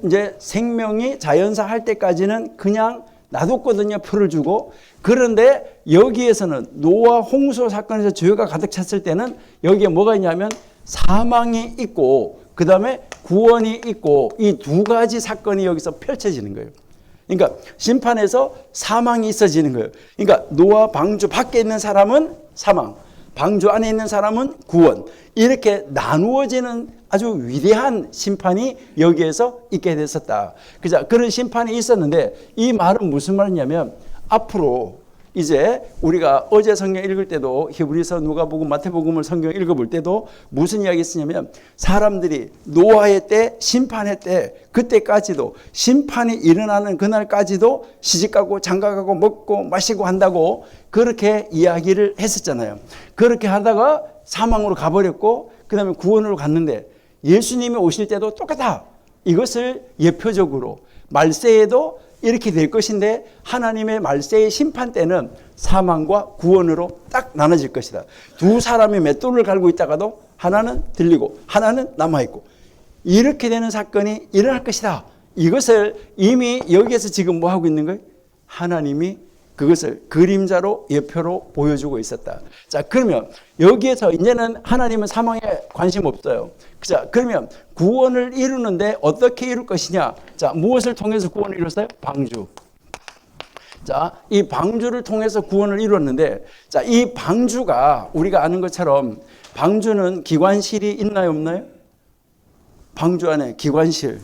[SPEAKER 1] 이제 생명이 자연사 할 때까지는 그냥 놔뒀거든요. 풀을 주고. 그런데 여기에서는 노아 홍수 사건에서 죄가 가득 찼을 때는 여기에 뭐가 있냐면 사망이 있고 그 다음에 구원이 있고 이 두 가지 사건이 여기서 펼쳐지는 거예요. 그러니까 심판에서 사망이 있어지는 거예요. 그러니까 노아 방주 밖에 있는 사람은 사망, 방주 안에 있는 사람은 구원. 이렇게 나누어지는 아주 위대한 심판이 여기에서 있게 됐었다. 그런 심판이 있었는데 이 말은 무슨 말이냐면 앞으로 이제 우리가 어제 성경 읽을 때도 히브리서, 누가복음, 마태복음을 성경 읽어볼 때도 무슨 이야기 쓰냐면 사람들이 노아의 때, 심판의 때, 그때까지도 심판이 일어나는 그날까지도 시집가고 장가가고 먹고 마시고 한다고 그렇게 이야기를 했었잖아요. 그렇게 하다가 사망으로 가버렸고 그 다음에 구원으로 갔는데 예수님이 오실 때도 똑같아. 이것을 예표적으로 말세에도 이렇게 될 것인데 하나님의 말세의 심판 때는 사망과 구원으로 딱 나눠질 것이다. 두 사람이 맷돌을 갈고 있다가도 하나는 들리고 하나는 남아있고 이렇게 되는 사건이 일어날 것이다. 이것을 이미 여기에서 지금 뭐 하고 있는 거예요? 하나님이 그것을 그림자로 예표로 보여주고 있었다. 자, 그러면 여기에서 이제는 하나님은 사망에 관심 없어요. 자, 그러면 구원을 이루는데 어떻게 이룰 것이냐? 자, 무엇을 통해서 구원을 이뤘어요? 방주. 자, 이 방주를 통해서 구원을 이뤘는데, 자, 이 방주가 우리가 아는 것처럼 방주는 기관실이 있나요, 없나요? 방주 안에 기관실,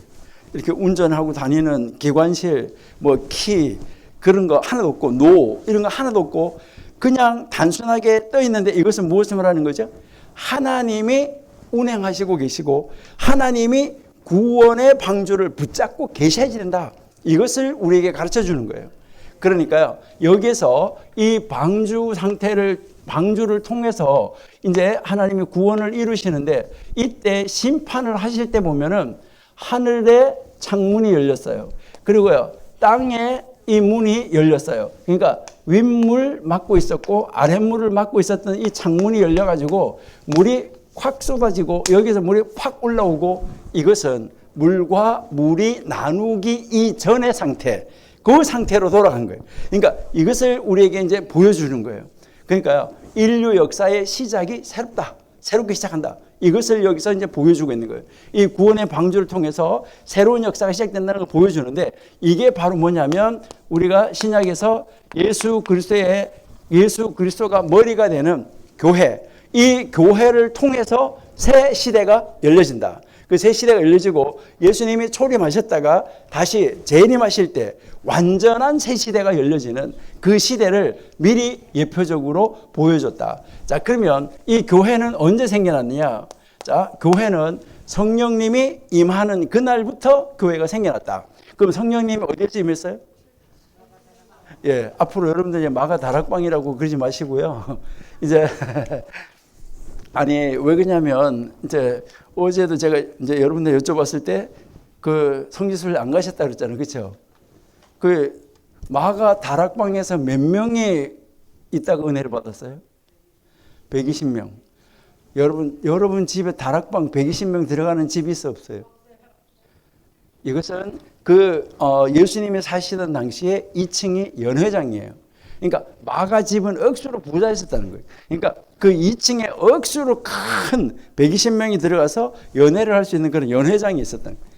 [SPEAKER 1] 이렇게 운전하고 다니는 기관실, 뭐 키, 그런 거 하나도 없고 노 이런 거 하나도 없고 그냥 단순하게 떠 있는데 이것은 무엇을 말하는 거죠? 하나님이 운행하시고 계시고 하나님이 구원의 방주를 붙잡고 계셔야 된다. 이것을 우리에게 가르쳐 주는 거예요. 그러니까요. 여기에서 이 방주를 통해서 이제 하나님이 구원을 이루시는데 이때 심판을 하실 때 보면은 하늘의 창문이 열렸어요. 그리고요. 땅에 이 문이 열렸어요. 그러니까 윗물 막고 있었고 아랫물을 막고 있었던 이 창문이 열려가지고 물이 확 쏟아지고 여기서 물이 확 올라오고 이것은 물과 물이 나누기 이전의 상태, 그 상태로 돌아간 거예요. 그러니까 이것을 우리에게 이제 보여주는 거예요. 그러니까요, 인류 역사의 시작이 새롭게 시작한다. 이것을 여기서 이제 보여주고 있는 거예요. 이 구원의 방주를 통해서 새로운 역사가 시작된다는 걸 보여주는데 이게 바로 뭐냐면 우리가 신약에서 예수 그리스도가 머리가 되는 교회, 이 교회를 통해서 새 시대가 열려진다. 그 새 시대가 열려지고 예수님이 초림하셨다가 다시 재림하실 때 완전한 새 시대가 열려지는 그 시대를 미리 예표적으로 보여줬다. 자, 그러면 이 교회는 언제 생겨났느냐? 자, 교회는 성령님이 임하는 그날부터 교회가 생겨났다. 그럼 성령님이 어디에서 임했어요? 예, 앞으로 여러분들 이제 마가 다락방이라고 그러지 마시고요. 이제 아니 왜 그러냐면 이제 어제도 제가 이제 여러분들 여쭤봤을 때 그 성지순례 안 가셨다 그랬잖아요, 그렇죠? 그 마가 다락방에서 몇 명이 있다가 은혜를 받았어요? 120명. 여러분 집에 다락방 120명 들어가는 집이 있어 없어요? 이것은 예수님이 사시던 당시에 2층이 연회장이에요. 그러니까 마가집은 억수로 부자였었다는 거예요. 그러니까 그 2층에 억수로 큰 120명이 들어가서 연회를 할 수 있는 그런 연회장이 있었다는 거예요.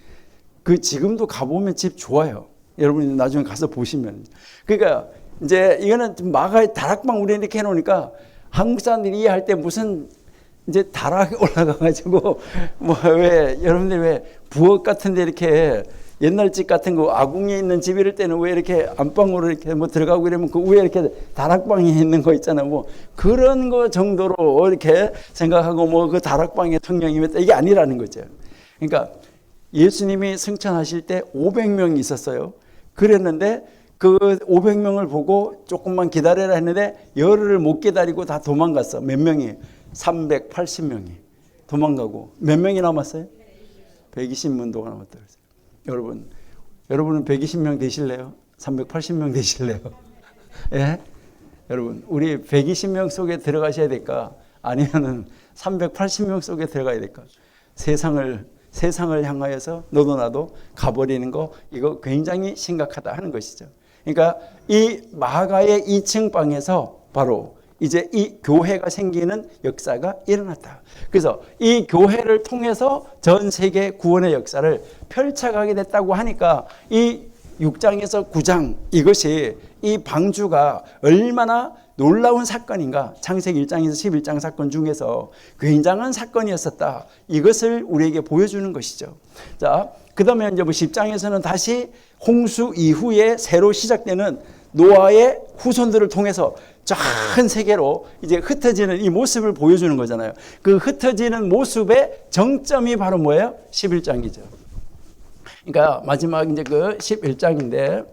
[SPEAKER 1] 그 지금도 가보면 집 좋아요. 여러분이 나중에 가서 보시면. 그러니까 이제 이거는 마가의 다락방 우리 이렇게 해놓으니까 한국 사람들이 이해할 때 무슨 이제 다락에 올라가가지고 뭐 왜 여러분들 왜 부엌 같은데 이렇게 옛날 집 같은 거 아궁이에 있는 집 이럴 때는 왜 이렇게 안방으로 이렇게 뭐 들어가고 이러면 그 위에 이렇게 다락방이 있는 거 있잖아요. 뭐 그런 거 정도로 이렇게 생각하고 뭐 그 다락방에 통영이 있다 이게 아니라는 거죠. 그러니까 예수님이 승천하실 때 500명이 있었어요. 그랬는데 그 500명을 보고 조금만 기다려라 했는데 열흘을 못 기다리고 다 도망갔어. 몇 명이? 380명이 도망가고 몇 명이 남았어요? 120명 남았다. 여러분은 120명 되실래요? 380명 되실래요? 예? 여러분, 우리 120명 속에 들어가셔야 될까? 아니면은 380명 속에 들어가야 될까? 세상을 향하여서 너도 나도 가버리는 거 이거 굉장히 심각하다 하는 것이죠. 그러니까 이 마가의 2층 방에서 바로 이제 이 교회가 생기는 역사가 일어났다. 그래서 이 교회를 통해서 전 세계 구원의 역사를 펼쳐가게 됐다고 하니까 이 6장에서 9장 이것이 이 방주가 얼마나 놀라운 사건인가. 창세기 1장에서 11장 사건 중에서 굉장한 사건이었었다. 이것을 우리에게 보여주는 것이죠. 자, 그 다음에 이제 뭐 10장에서는 다시 홍수 이후에 새로 시작되는 노아의 후손들을 통해서 전 세계로 이제 흩어지는 이 모습을 보여주는 거잖아요. 그 흩어지는 모습의 정점이 바로 뭐예요? 11장이죠. 그러니까 마지막 이제 그 11장인데,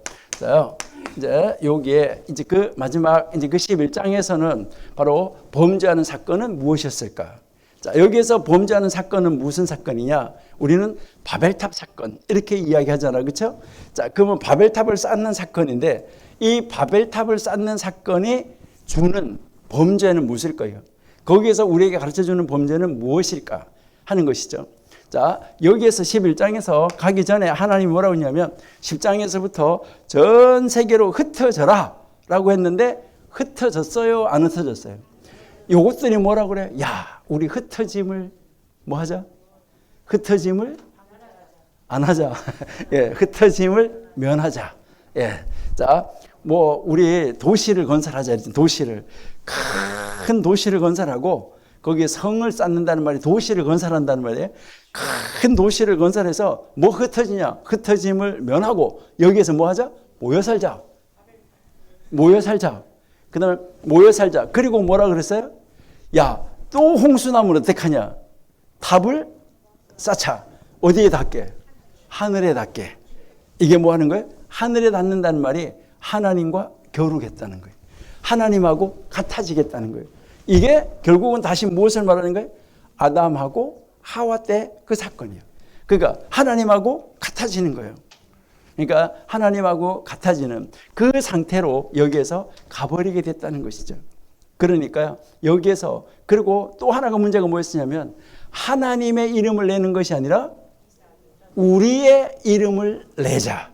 [SPEAKER 1] 이제 여기에 이제 그 마지막 이제 그 11장에서는 바로 범죄하는 사건은 무엇이었을까? 자, 여기에서 범죄하는 사건은 무슨 사건이냐? 우리는 바벨탑 사건 이렇게 이야기하잖아요. 그렇죠? 자, 그러면 바벨탑을 쌓는 사건인데 이 바벨탑을 쌓는 사건이 주는 범죄는 무엇일까요? 거기에서 우리에게 가르쳐주는 범죄는 무엇일까 하는 것이죠. 자, 여기에서 11장에서 가기 전에 하나님이 뭐라고 했냐면 10장에서부터 전 세계로 흩어져라 라고 했는데 흩어졌어요? 안 흩어졌어요? 요것들이 뭐라고 그래? 야, 우리 흩어짐을 뭐 하자? 흩어짐을 안 하자. 예, 흩어짐을 면하자. 예. 자, 뭐 우리 도시를 건설하자. 도시를 큰 도시를 건설하고 거기에 성을 쌓는다는 말이 도시를 건설한다는 말이에요. 큰 도시를 건설해서 뭐 흩어지냐? 흩어짐을 면하고 여기에서 뭐 하자? 모여 살자. 모여 살자. 그다음에 모여 살자. 그리고 뭐라 그랬어요? 야, 또 홍수나무는 어떻게 하냐? 탑을 쌓자. 어디에 닿게? 하늘에 닿게. 이게 뭐 하는 거예요? 하늘에 닿는다는 말이 하나님과 겨루겠다는 거예요. 하나님하고 같아지겠다는 거예요. 이게 결국은 다시 무엇을 말하는 거예요? 아담하고 하와 때 그 사건이에요. 그러니까 하나님하고 같아지는 거예요. 그러니까 하나님하고 같아지는 그 상태로 여기에서 가버리게 됐다는 것이죠. 그러니까요. 여기에서 그리고 또 하나가 문제가 뭐였냐면 하나님의 이름을 내는 것이 아니라 우리의 이름을 내자.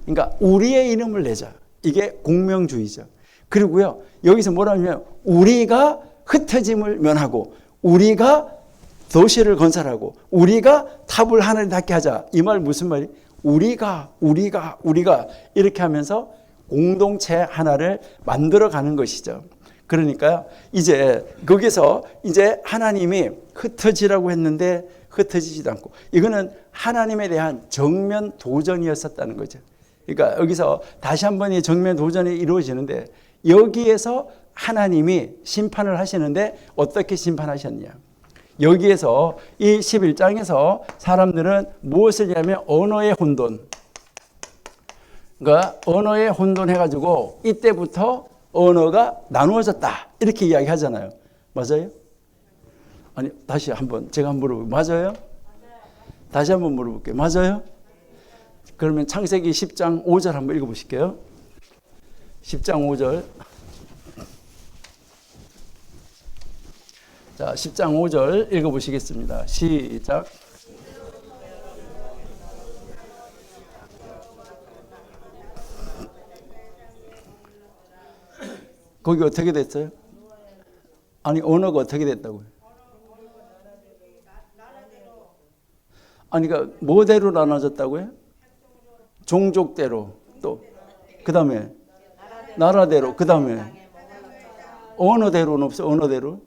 [SPEAKER 1] 그러니까 우리의 이름을 내자. 이게 공명주의죠. 그리고요. 여기서 뭐라면 우리가 흩어짐을 면하고 우리가 도시를 건설하고 우리가 탑을 하늘에 닿게 하자. 이 말 무슨 말이? 우리가 이렇게 하면서 공동체 하나를 만들어가는 것이죠. 그러니까 이제 거기서 이제 하나님이 흩어지라고 했는데 흩어지지도 않고 이거는 하나님에 대한 정면 도전이었었다는 거죠. 그러니까 여기서 다시 한 번 이 정면 도전이 이루어지는데 여기에서 하나님이 심판을 하시는데 어떻게 심판하셨냐? 여기에서 이 11장에서 사람들은 무엇을 하냐면 언어의 혼돈. 그러니까 언어의 혼돈 해가지고 이때부터 언어가 나누어졌다. 이렇게 이야기하잖아요. 맞아요? 아니, 다시 한번 제가 한번 물어볼게요. 맞아요? 다시 한번 물어볼게요. 맞아요? 그러면 창세기 10장 5절 한번 읽어보실게요. 10장 5절. 자, 10장 5절 읽어보시겠습니다. 시작. 거기 어떻게 됐어요? 아니 언어가 어떻게 됐다고요? 아니 그러니까 뭐대로 나눠졌다고요? 종족대로 또 그다음에 나라대로 그다음에 언어대로는 없어. 언어대로.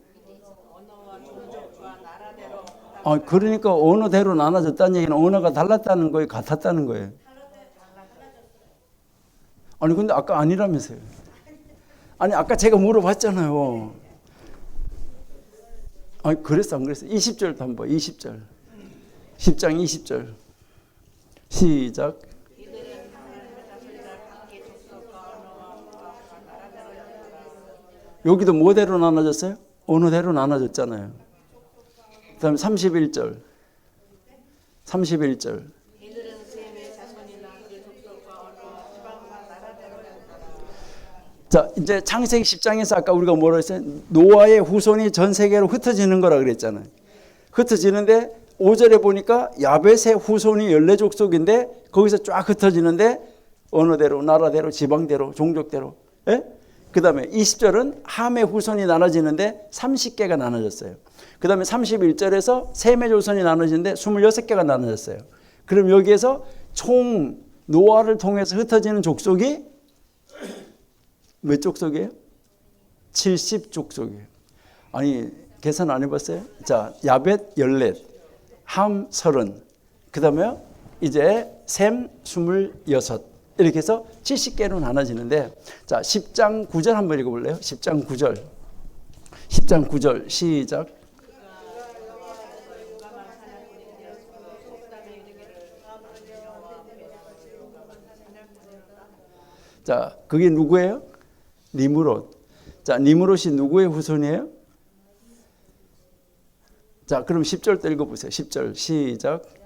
[SPEAKER 1] 아 그러니까 언어대로 나눠졌다는 얘기는 언어가 달랐다는 거예요, 같았다는 거예요. 아니 근데 아까 아니라면서요. 아니 아까 제가 물어봤잖아요. 아니 그랬어 안 그랬어? 20절도 한번 20절 10장 20절 시작. 여기도 뭐대로 나눠졌어요? 언어대로 나눠졌잖아요. 그 다음에 31절 31절 자 이제 창세기 10장에서 아까 우리가 뭐라 했어요? 노아의 후손이 전 세계로 흩어지는 거라 그랬잖아요. 흩어지는데 5절에 보니까 야벳의 후손이 14족속인데 거기서 쫙 흩어지는데 언어대로 나라대로 지방대로 종족대로 예? 그 다음에 20절은 함의 후손이 나눠지는데 30개가 나눠졌어요. 그 다음에 31절에서 셈의 조선이 나눠지는데 26개가 나눠졌어요. 그럼 여기에서 총 노아를 통해서 흩어지는 족속이 몇 족속이에요? 70족속이에요. 아니 계산 안 해봤어요? 자 야벳 14, 함 30, 그 다음에 이제 셈 26 이렇게 해서 70개로 나눠지는데 자 10장 9절 한번 읽어볼래요? 10장 9절 10장 9절 시작. 자 그게 누구예요? 니므롯. 자 니므롯이 누구의 후손이에요? 자 그럼 10절 읽어보세요. 10절 시작.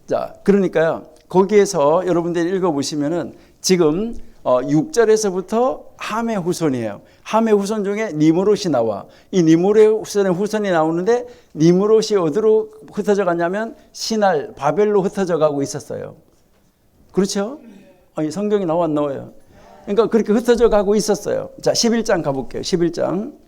[SPEAKER 1] 자, 그러니까요. 거기에서 여러분들이 읽어보시면은 지금 6절에서부터 함의 후손이에요. 함의 후손 중에 니므롯이 나와. 이 니므롯의 후손이 나오는데 니므롯이 어디로 흩어져 갔냐면 신할, 바벨로 흩어져 가고 있었어요. 그렇죠? 아니, 성경이 나와 안 나와요? 그러니까 그렇게 흩어져 가고 있었어요. 자, 11장 가볼게요. 11장.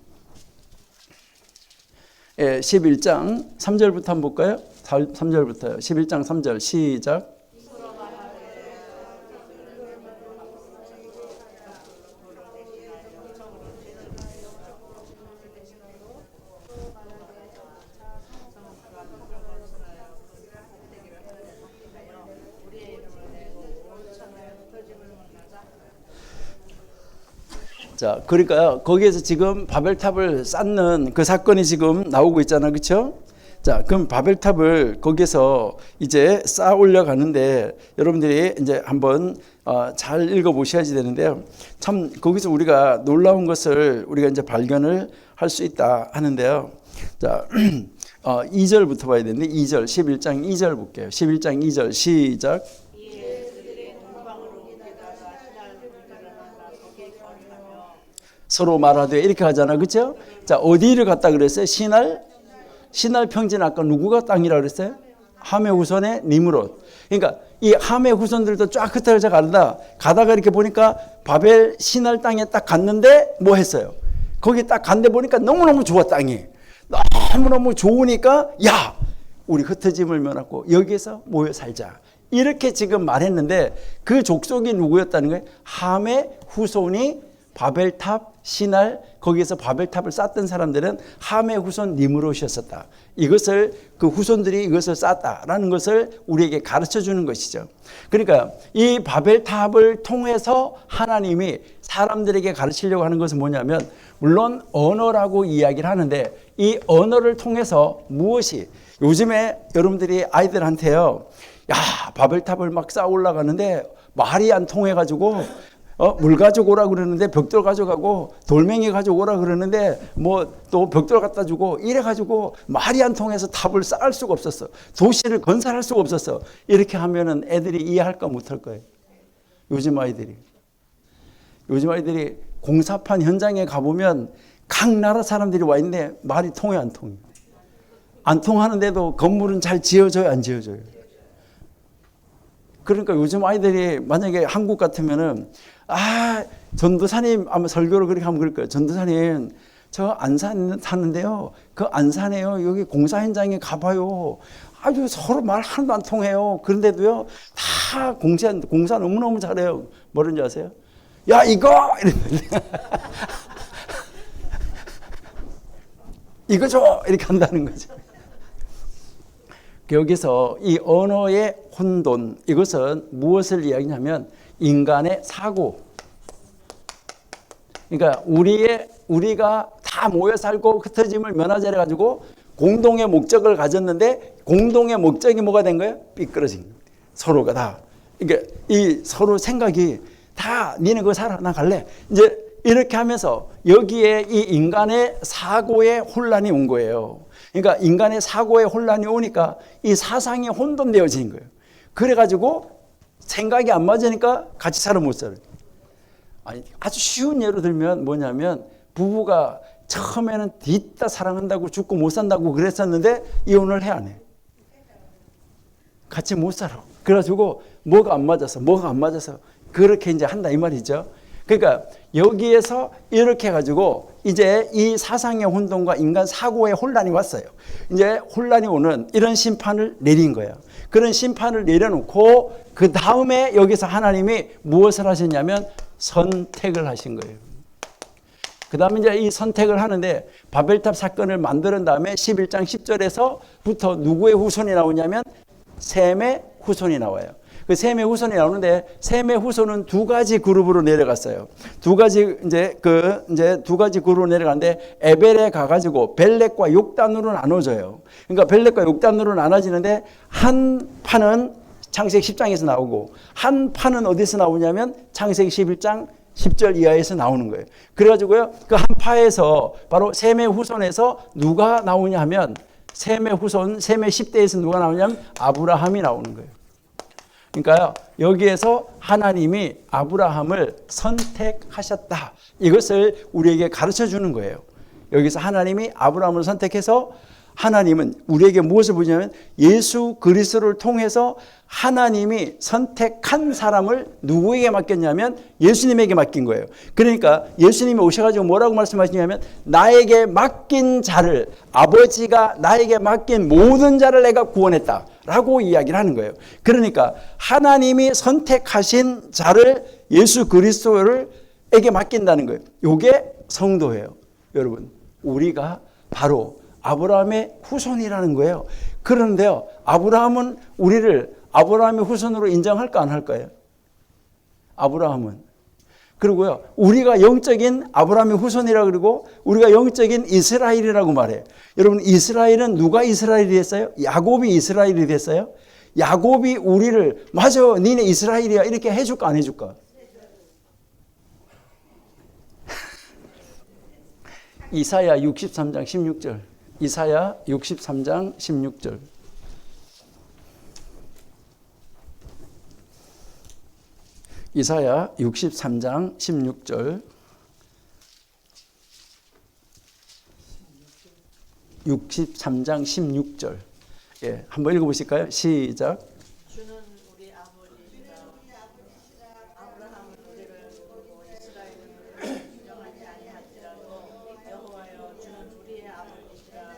[SPEAKER 1] 예, 11장 3절부터 한번 볼까요? 3절부터요. 11장 3절 시작. 자, 그러니까요. 거기에서 지금 바벨탑을 쌓는 그 사건이 지금 나오고 있잖아요. 그렇죠? 자, 그럼 바벨탑을 거기서 이제 쌓아 올려가는데 여러분들이 이제 한번 잘 읽어보셔야지 되는데요. 참 거기서 우리가 놀라운 것을 우리가 이제 발견을 할 수 있다 하는데요. 자, 2절부터 봐야 되는데 2절 11장 2절 볼게요. 11장 2절 시작. 서로 말하되 이렇게 하잖아. 그렇죠? 자, 어디를 갔다 그랬어요? 신할 평지는 아까 누구가 땅이라 그랬어요? 함의 후손의 니므롯. 그러니까 이 함의 후손들도 쫙 흩어져 가다가 이렇게 보니까 바벨 신할 땅에 딱 갔는데 뭐 했어요? 거기 딱 갔는데 보니까 너무너무 좋아 땅이. 너무너무 좋으니까 야 우리 흩어짐을 면하고 여기에서 모여 살자. 이렇게 지금 말했는데 그 족속이 누구였다는 거예요? 함의 후손이 바벨탑 신할 거기에서 바벨탑을 쌓던 사람들은 함의 후손 니므롯이었었다. 이것을 그 후손들이 이것을 쌓았다라는 것을 우리에게 가르쳐 주는 것이죠. 그러니까 이 바벨탑을 통해서 하나님이 사람들에게 가르치려고 하는 것은 뭐냐면 물론 언어라고 이야기를 하는데 이 언어를 통해서 무엇이 요즘에 여러분들이 아이들한테요. 야 바벨탑을 막 쌓아 올라가는데 말이 안 통해가지고 물 가져오라 그러는데 벽돌 가져가고 돌멩이 가져오라 그러는데 뭐 또 벽돌 갖다 주고 이래 가지고 말이 안 통해서 탑을 쌓을 수가 없었어. 도시를 건설할 수가 없었어. 이렇게 하면은 애들이 이해할까 못할 거예요. 요즘 아이들이 공사판 현장에 가보면 각 나라 사람들이 와 있는데 말이 통해 안 통해. 안 통하는데도 건물은 잘 지어져요 안 지어져요? 그러니까 요즘 아이들이 만약에 한국 같으면은 전도사님 아마 설교를 그렇게 하면 그럴 거예요. 전도사님 저 안산 사는데요. 그 안산에요. 여기 공사 현장에 가봐요. 아주 서로 말 하나도 안 통해요. 그런데도요 다 공사 너무너무 잘해요. 뭐라는지 아세요? 야 이거 이거 줘 이렇게 한다는 거죠. 여기서 이 언어의 혼돈, 이것은 무엇을 이야기하냐면 인간의 사고. 그러니까 우리가 다 모여 살고 흩어짐을 면하자래 가지고 공동의 목적을 가졌는데 공동의 목적이 뭐가 된 거예요? 삐뚤어진 거예요. 서로가 다. 그러니까 이 서로 생각이 다 니네 그거 살아 나 갈래. 이제 이렇게 하면서 여기에 이 인간의 사고에 혼란이 온 거예요. 그러니까 인간의 사고에 혼란이 오니까 이 사상이 혼돈되어진 거예요. 그래가지고 생각이 안 맞으니까 같이 살아 못 살아요. 아주 쉬운 예로 들면 뭐냐면 부부가 처음에는 뒤따 사랑한다고 죽고 못 산다고 그랬었는데 이혼을 해 안 해? 같이 못 살아. 그래가지고 뭐가 안 맞아서 그렇게 이제 한다 이 말이죠. 그러니까 여기에서 이렇게 해가지고 이제 이 사상의 혼돈과 인간 사고의 혼란이 왔어요. 이제 혼란이 오는 이런 심판을 내린 거예요. 그런 심판을 내려놓고 그 다음에 여기서 하나님이 무엇을 하셨냐면 선택을 하신 거예요. 그 다음에 이제 이 선택을 하는데 바벨탑 사건을 만든 다음에 11장 10절에서부터 누구의 후손이 나오냐면 셈의 후손이 나와요. 그 셈의 후손이 나오는데 셈의 후손은 두 가지 그룹으로 내려갔어요. 두 가지 그룹으로 내려가는데 에벨에 가가지고 벨렉과 욕단으로 나눠져요. 그러니까 벨렉과 욕단으로 나눠지는데 한 판은 창세기 10장에서 나오고 한 판은 어디서 나오냐면 창세기 11장 10절 이하에서 나오는 거예요. 그래가지고요 그 한 파에서 바로 셈의 후손에서 누가 나오냐 하면 셈의 후손 셈의 10대에서 누가 나오냐면 아브라함이 나오는 거예요. 그러니까 여기에서 하나님이 아브라함을 선택하셨다. 이것을 우리에게 가르쳐 주는 거예요. 여기서 하나님이 아브라함을 선택해서 하나님은 우리에게 무엇을 보냐면 예수 그리스도를 통해서 하나님이 선택한 사람을 누구에게 맡겼냐면 예수님에게 맡긴 거예요. 그러니까 예수님이 오셔가지고 뭐라고 말씀하시냐면 나에게 맡긴 자를 아버지가 나에게 맡긴 모든 자를 내가 구원했다 라고 이야기를 하는 거예요. 그러니까 하나님이 선택하신 자를 예수 그리스도에게 맡긴다는 거예요. 이게 성도예요. 여러분 우리가 바로 아브라함의 후손이라는 거예요. 그런데요 아브라함은 우리를 아브라함의 후손으로 인정할까 안 할까요? 아브라함은. 그리고요 우리가 영적인 아브라함의 후손이라고 그러고 우리가 영적인 이스라엘이라고 말해요. 여러분 이스라엘은 누가 이스라엘이 됐어요? 야곱이 이스라엘이 됐어요? 야곱이 우리를 맞아 니네 이스라엘이야 이렇게 해줄까 안 해줄까? 이사야 63장 16절 이사야 63장 16절 이사야 63장 16절 63장 16절 예, 한번 읽어보실까요? 시작.
[SPEAKER 2] 주는 우리 아버지시라 아브라함은 우리를 모르고 이스라엘은 인정하지 아니할지라도 여호와여 주는 우리의 아버지시라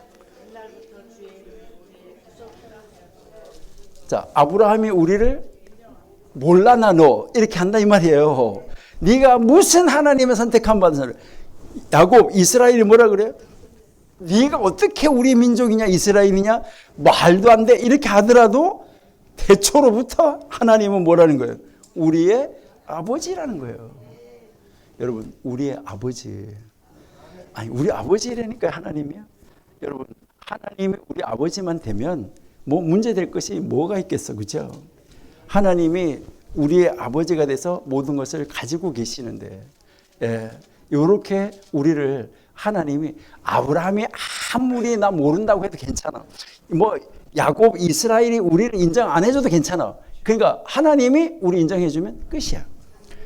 [SPEAKER 2] 옛날부터 주의 이름이 우리의 구속이라 하였으나
[SPEAKER 1] 자, 아브라함이 우리를 몰라나 너 이렇게 한다 이 말이에요. 네가 무슨 하나님의 선택한 받은 사람. 야곱 이스라엘이 뭐라 그래요? 네가 어떻게 우리 민족이냐 이스라엘이냐 말도 안 돼 이렇게 하더라도 태초로부터 하나님은 뭐라는 거예요? 우리의 아버지라는 거예요. 여러분 우리의 아버지 아니 우리 아버지라니까 하나님이야. 여러분 하나님이 우리 아버지만 되면 뭐 문제될 것이 뭐가 있겠어 그렇죠? 하나님이 우리의 아버지가 돼서 모든 것을 가지고 계시는데 이렇게 우리를 하나님이 아브라함이 아무리 나 모른다고 해도 괜찮아. 뭐 야곱 이스라엘이 우리를 인정 안 해줘도 괜찮아. 그러니까 하나님이 우리 인정해 주면 끝이야.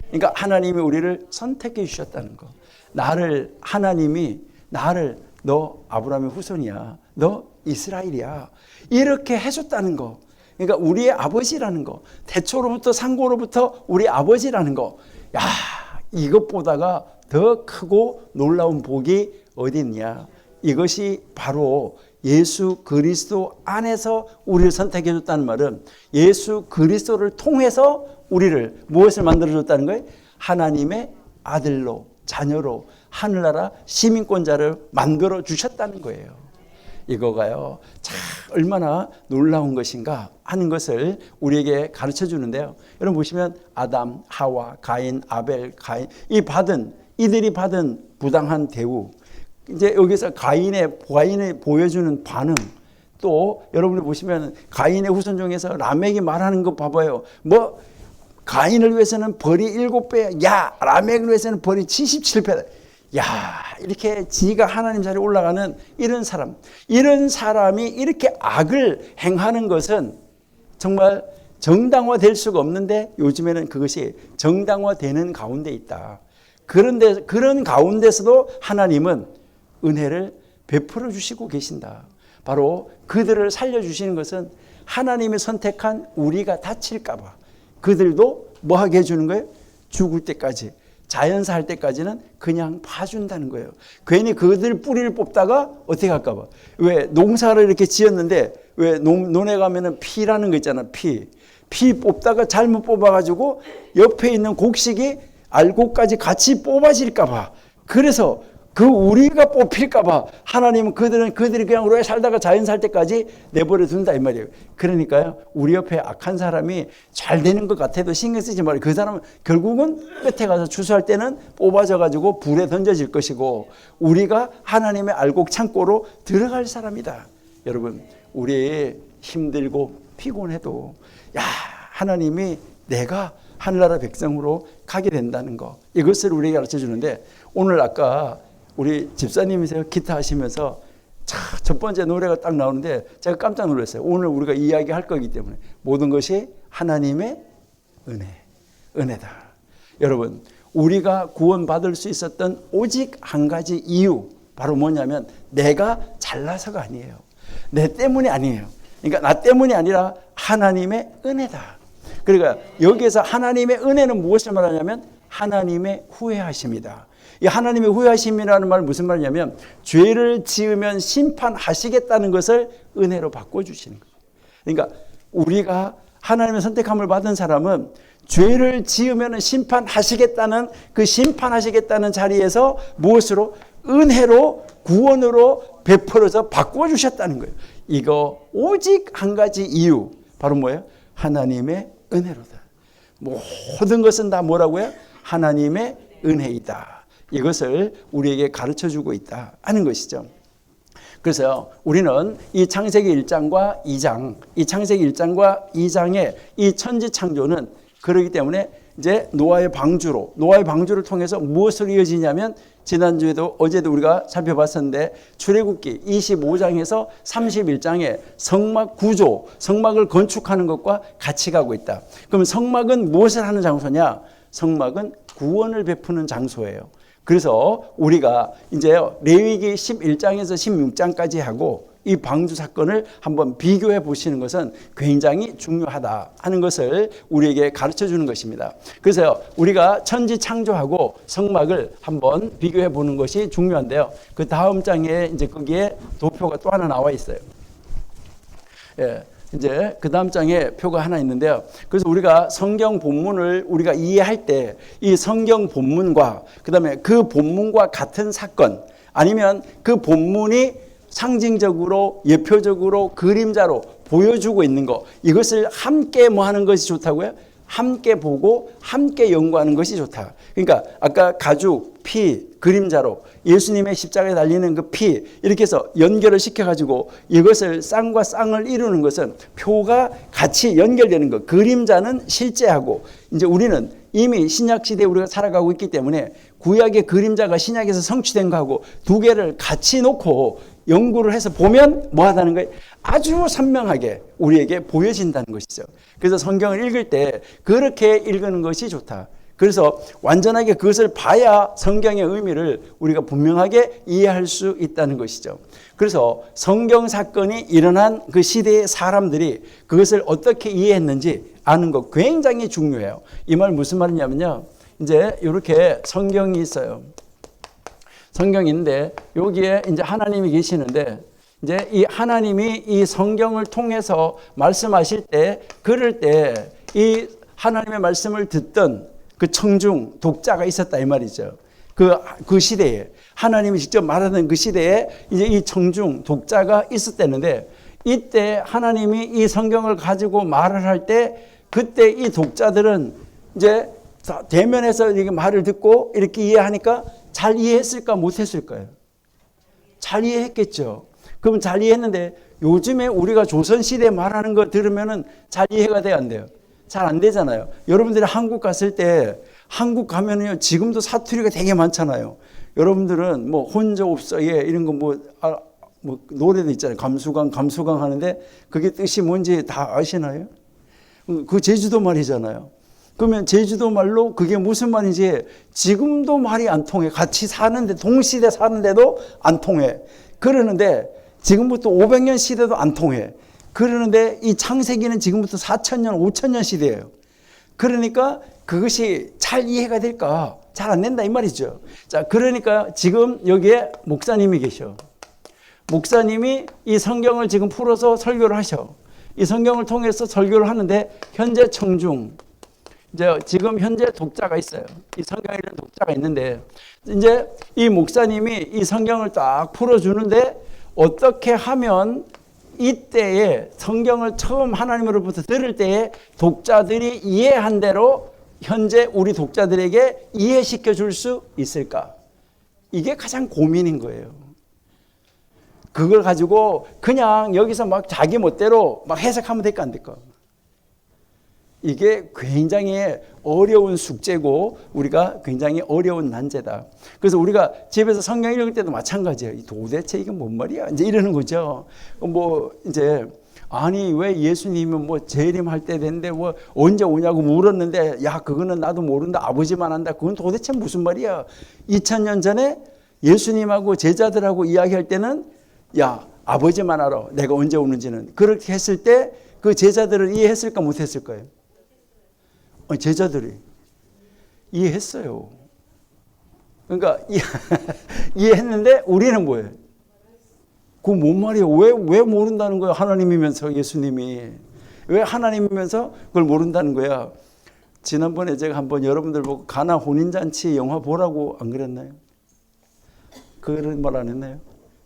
[SPEAKER 1] 그러니까 하나님이 우리를 선택해 주셨다는 거. 하나님이 나를 너 아브라함의 후손이야. 너 이스라엘이야. 이렇게 해줬다는 거. 그러니까 우리의 아버지라는 거, 태초로부터 상고로부터 우리 아버지라는 거, 야, 이것보다가 더 크고 놀라운 복이 어디 있냐? 이것이 바로 예수 그리스도 안에서 우리를 선택해 줬다는 말은 예수 그리스도를 통해서 우리를 무엇을 만들어 줬다는 거예요? 하나님의 아들로, 자녀로, 하늘나라 시민권자를 만들어 주셨다는 거예요. 이거가요, 참 얼마나 놀라운 것인가 하는 것을 우리에게 가르쳐 주는데요. 여러분 보시면 아담, 하와, 가인, 아벨, 이들이 받은 부당한 대우, 이제 여기서 가인의 보여주는 반응, 또 여러분이 보시면 가인의 후손 중에서 라멕이 말하는 거 봐봐요. 뭐 가인을 위해서는 벌이 7배, 야 라멕을 위해서는 벌이 77배다. 야, 이렇게 지가 하나님 자리에 올라가는 이런 사람이 이렇게 악을 행하는 것은 정말 정당화될 수가 없는데 요즘에는 그것이 정당화되는 가운데 있다. 그런데 그런 가운데서도 하나님은 은혜를 베풀어 주시고 계신다. 바로 그들을 살려주시는 것은 하나님이 선택한 우리가 다칠까 봐 그들도 뭐 하게 해주는 거예요? 죽을 때까지, 자연사 할 때까지는 그냥 봐준다는 거예요. 괜히 그들 뿌리를 뽑다가 어떻게 할까 봐. 왜 농사를 이렇게 지었는데 왜 논에 가면은 피라는 거 있잖아. 피 뽑다가 잘못 뽑아가지고 옆에 있는 곡식이 알곡까지 같이 뽑아질까 봐. 그래서 그 우리가 뽑힐까 봐 하나님은 그들이 그냥 오래 살다가 자연 살 때까지 내버려 둔다 이 말이에요. 그러니까요, 우리 옆에 악한 사람이 잘 되는 것 같아도 신경 쓰지 말아요. 그 사람은 결국은 끝에 가서 추수할 때는 뽑아져 가지고 불에 던져질 것이고 우리가 하나님의 알곡 창고로 들어갈 사람이다. 여러분, 우리 힘들고 피곤해도 야, 하나님이 내가 하늘나라 백성으로 가게 된다는 거, 이것을 우리에게 가르쳐 주는데, 오늘 아까 우리 집사님이세요, 기타 하시면서 첫 번째 노래가 딱 나오는데 제가 깜짝 놀랐어요. 오늘 우리가 이야기할 거기 때문에 모든 것이 하나님의 은혜다. 여러분, 우리가 구원받을 수 있었던 오직 한 가지 이유, 바로 뭐냐면 내가 잘나서가 아니에요. 내 때문이 아니에요. 그러니까 나 때문이 아니라 하나님의 은혜다. 그러니까 여기에서 하나님의 은혜는 무엇을 말하냐면 하나님의 후회하심이다. 이 하나님의 후회하심이라는 말은 무슨 말이냐면 죄를 지으면 심판하시겠다는 것을 은혜로 바꿔주시는 거예요. 그러니까 우리가 하나님의 선택함을 받은 사람은 죄를 지으면 심판하시겠다는 그 심판하시겠다는 자리에서 무엇으로? 은혜로, 구원으로 베풀어서 바꿔주셨다는 거예요. 이거 오직 한 가지 이유, 바로 뭐예요? 하나님의 은혜로다. 모든 것은 다 뭐라고요? 하나님의 은혜이다. 이것을 우리에게 가르쳐주고 있다 하는 것이죠. 그래서 우리는 이 창세기 1장과 2장, 이 창세기 1장과 2장의 이 천지창조는 그렇기 때문에 이제 노아의 방주를 통해서 무엇으로 이어지냐면, 지난주에도 어제도 우리가 살펴봤었는데 출애굽기 25장에서 31장의 성막 구조, 성막을 건축하는 것과 같이 가고 있다. 그럼 성막은 무엇을 하는 장소냐? 성막은 구원을 베푸는 장소예요. 그래서 우리가 이제 레위기 11장에서 16장까지 하고 이 방주 사건을 한번 비교해 보시는 것은 굉장히 중요하다 하는 것을 우리에게 가르쳐 주는 것입니다. 그래서 우리가 천지 창조하고 성막을 한번 비교해 보는 것이 중요한데요. 그 다음 장에 이제 거기에 도표가 또 하나 나와 있어요. 예. 이제 그 다음 장에 표가 하나 있는데요. 그래서 우리가 성경 본문을 우리가 이해할 때 이 성경 본문과 그다음에 그 본문과 같은 사건, 아니면 그 본문이 상징적으로, 예표적으로, 그림자로 보여주고 있는 것, 이것을 함께 뭐 하는 것이 좋다고요? 함께 보고 함께 연구하는 것이 좋다. 그러니까 아까 가죽, 피, 그림자로 예수님의 십자가에 달리는 그 피, 이렇게 해서 연결을 시켜가지고 이것을 쌍과 쌍을 이루는 것은 표가 같이 연결되는 것. 그림자는 실제하고, 이제 우리는 이미 신약시대에 우리가 살아가고 있기 때문에 구약의 그림자가 신약에서 성취된 거하고 두 개를 같이 놓고 연구를 해서 보면 뭐 하다는 거예요? 아주 선명하게 우리에게 보여진다는 것이죠. 그래서 성경을 읽을 때 그렇게 읽는 것이 좋다. 그래서 완전하게 그것을 봐야 성경의 의미를 우리가 분명하게 이해할 수 있다는 것이죠. 그래서 성경 사건이 일어난 그 시대의 사람들이 그것을 어떻게 이해했는지 아는 것 굉장히 중요해요. 이 말 무슨 말이냐면요. 이제 이렇게 성경이 있어요. 성경인데 여기에 이제 하나님이 계시는데 이제 이 하나님이 이 성경을 통해서 말씀하실 때 그럴 때 이 하나님의 말씀을 듣던 그 청중 독자가 있었다 이 말이죠. 그 시대에 하나님이 직접 말하는 그 시대에 이제 이 청중 독자가 있었다는데 이때 하나님이 이 성경을 가지고 말을 할 때 그때 이 독자들은 이제 대면에서 이렇게 말을 듣고 이렇게 이해하니까 잘 이해했을까 못했을까요? 잘 이해했겠죠. 그럼 잘 이해했는데 요즘에 우리가 조선시대 말하는 거 들으면은 잘 이해가 돼요, 안 돼요? 잘 안 되잖아요. 여러분들이 한국 갔을 때 한국 가면은요 지금도 사투리가 되게 많잖아요. 여러분들은 뭐 혼자 없어 예 이런 거 뭐 노래도 있잖아요. 감수강 하는데 그게 뜻이 뭔지 다 아시나요? 그 제주도 말이잖아요. 그러면 제주도 말로 그게 무슨 말인지 지금도 말이 안 통해. 같이 사는데 동시대 사는데도 안 통해. 그러는데 지금부터 500년 시대도 안 통해. 그러는데 이 창세기는 지금부터 4,000년, 5,000년 시대예요. 그러니까 그것이 잘 이해가 될까? 잘 안 된다 이 말이죠. 자, 그러니까 지금 여기에 목사님이 계셔. 목사님이 이 성경을 지금 풀어서 설교를 하셔. 이 성경을 통해서 설교를 하는데 현재 청중 이제 지금 현재 독자가 있어요. 이 성경이라는 독자가 있는데 이제 이 목사님이 이 성경을 딱 풀어주는데 어떻게 하면 이때에 성경을 처음 하나님으로부터 들을 때에 독자들이 이해한 대로 현재 우리 독자들에게 이해시켜 줄 수 있을까? 이게 가장 고민인 거예요. 그걸 가지고 그냥 여기서 막 자기 멋대로 막 해석하면 될까 안 될까? 이게 굉장히 어려운 숙제고 우리가 굉장히 어려운 난제다. 그래서 우리가 집에서 성경 읽을 때도 마찬가지예요. 도대체 이게 뭔 말이야? 이제 이러는 거죠. 뭐 이제 아니 왜 예수님은 뭐 재림할 때 됐는데 뭐 언제 오냐고 물었는데 야 그거는 나도 모른다. 아버지만 안다. 그건 도대체 무슨 말이야? 2000년 전에 예수님하고 제자들하고 이야기할 때는 야 아버지만 알아. 내가 언제 오는지는. 그렇게 했을 때 그 제자들을 이해했을까 못했을까요? 제자들이 이해했어요. 그러니까 이해했는데 우리는 뭐예요? 그거 뭔 말이에요? 왜 모른다는 거야? 하나님이면서 예수님이 왜 하나님이면서 그걸 모른다는 거야? 지난번에 제가 한번 여러분들 보고 가나 혼인잔치 영화 보라고 안 그랬나요? 그런 말 안 했나요?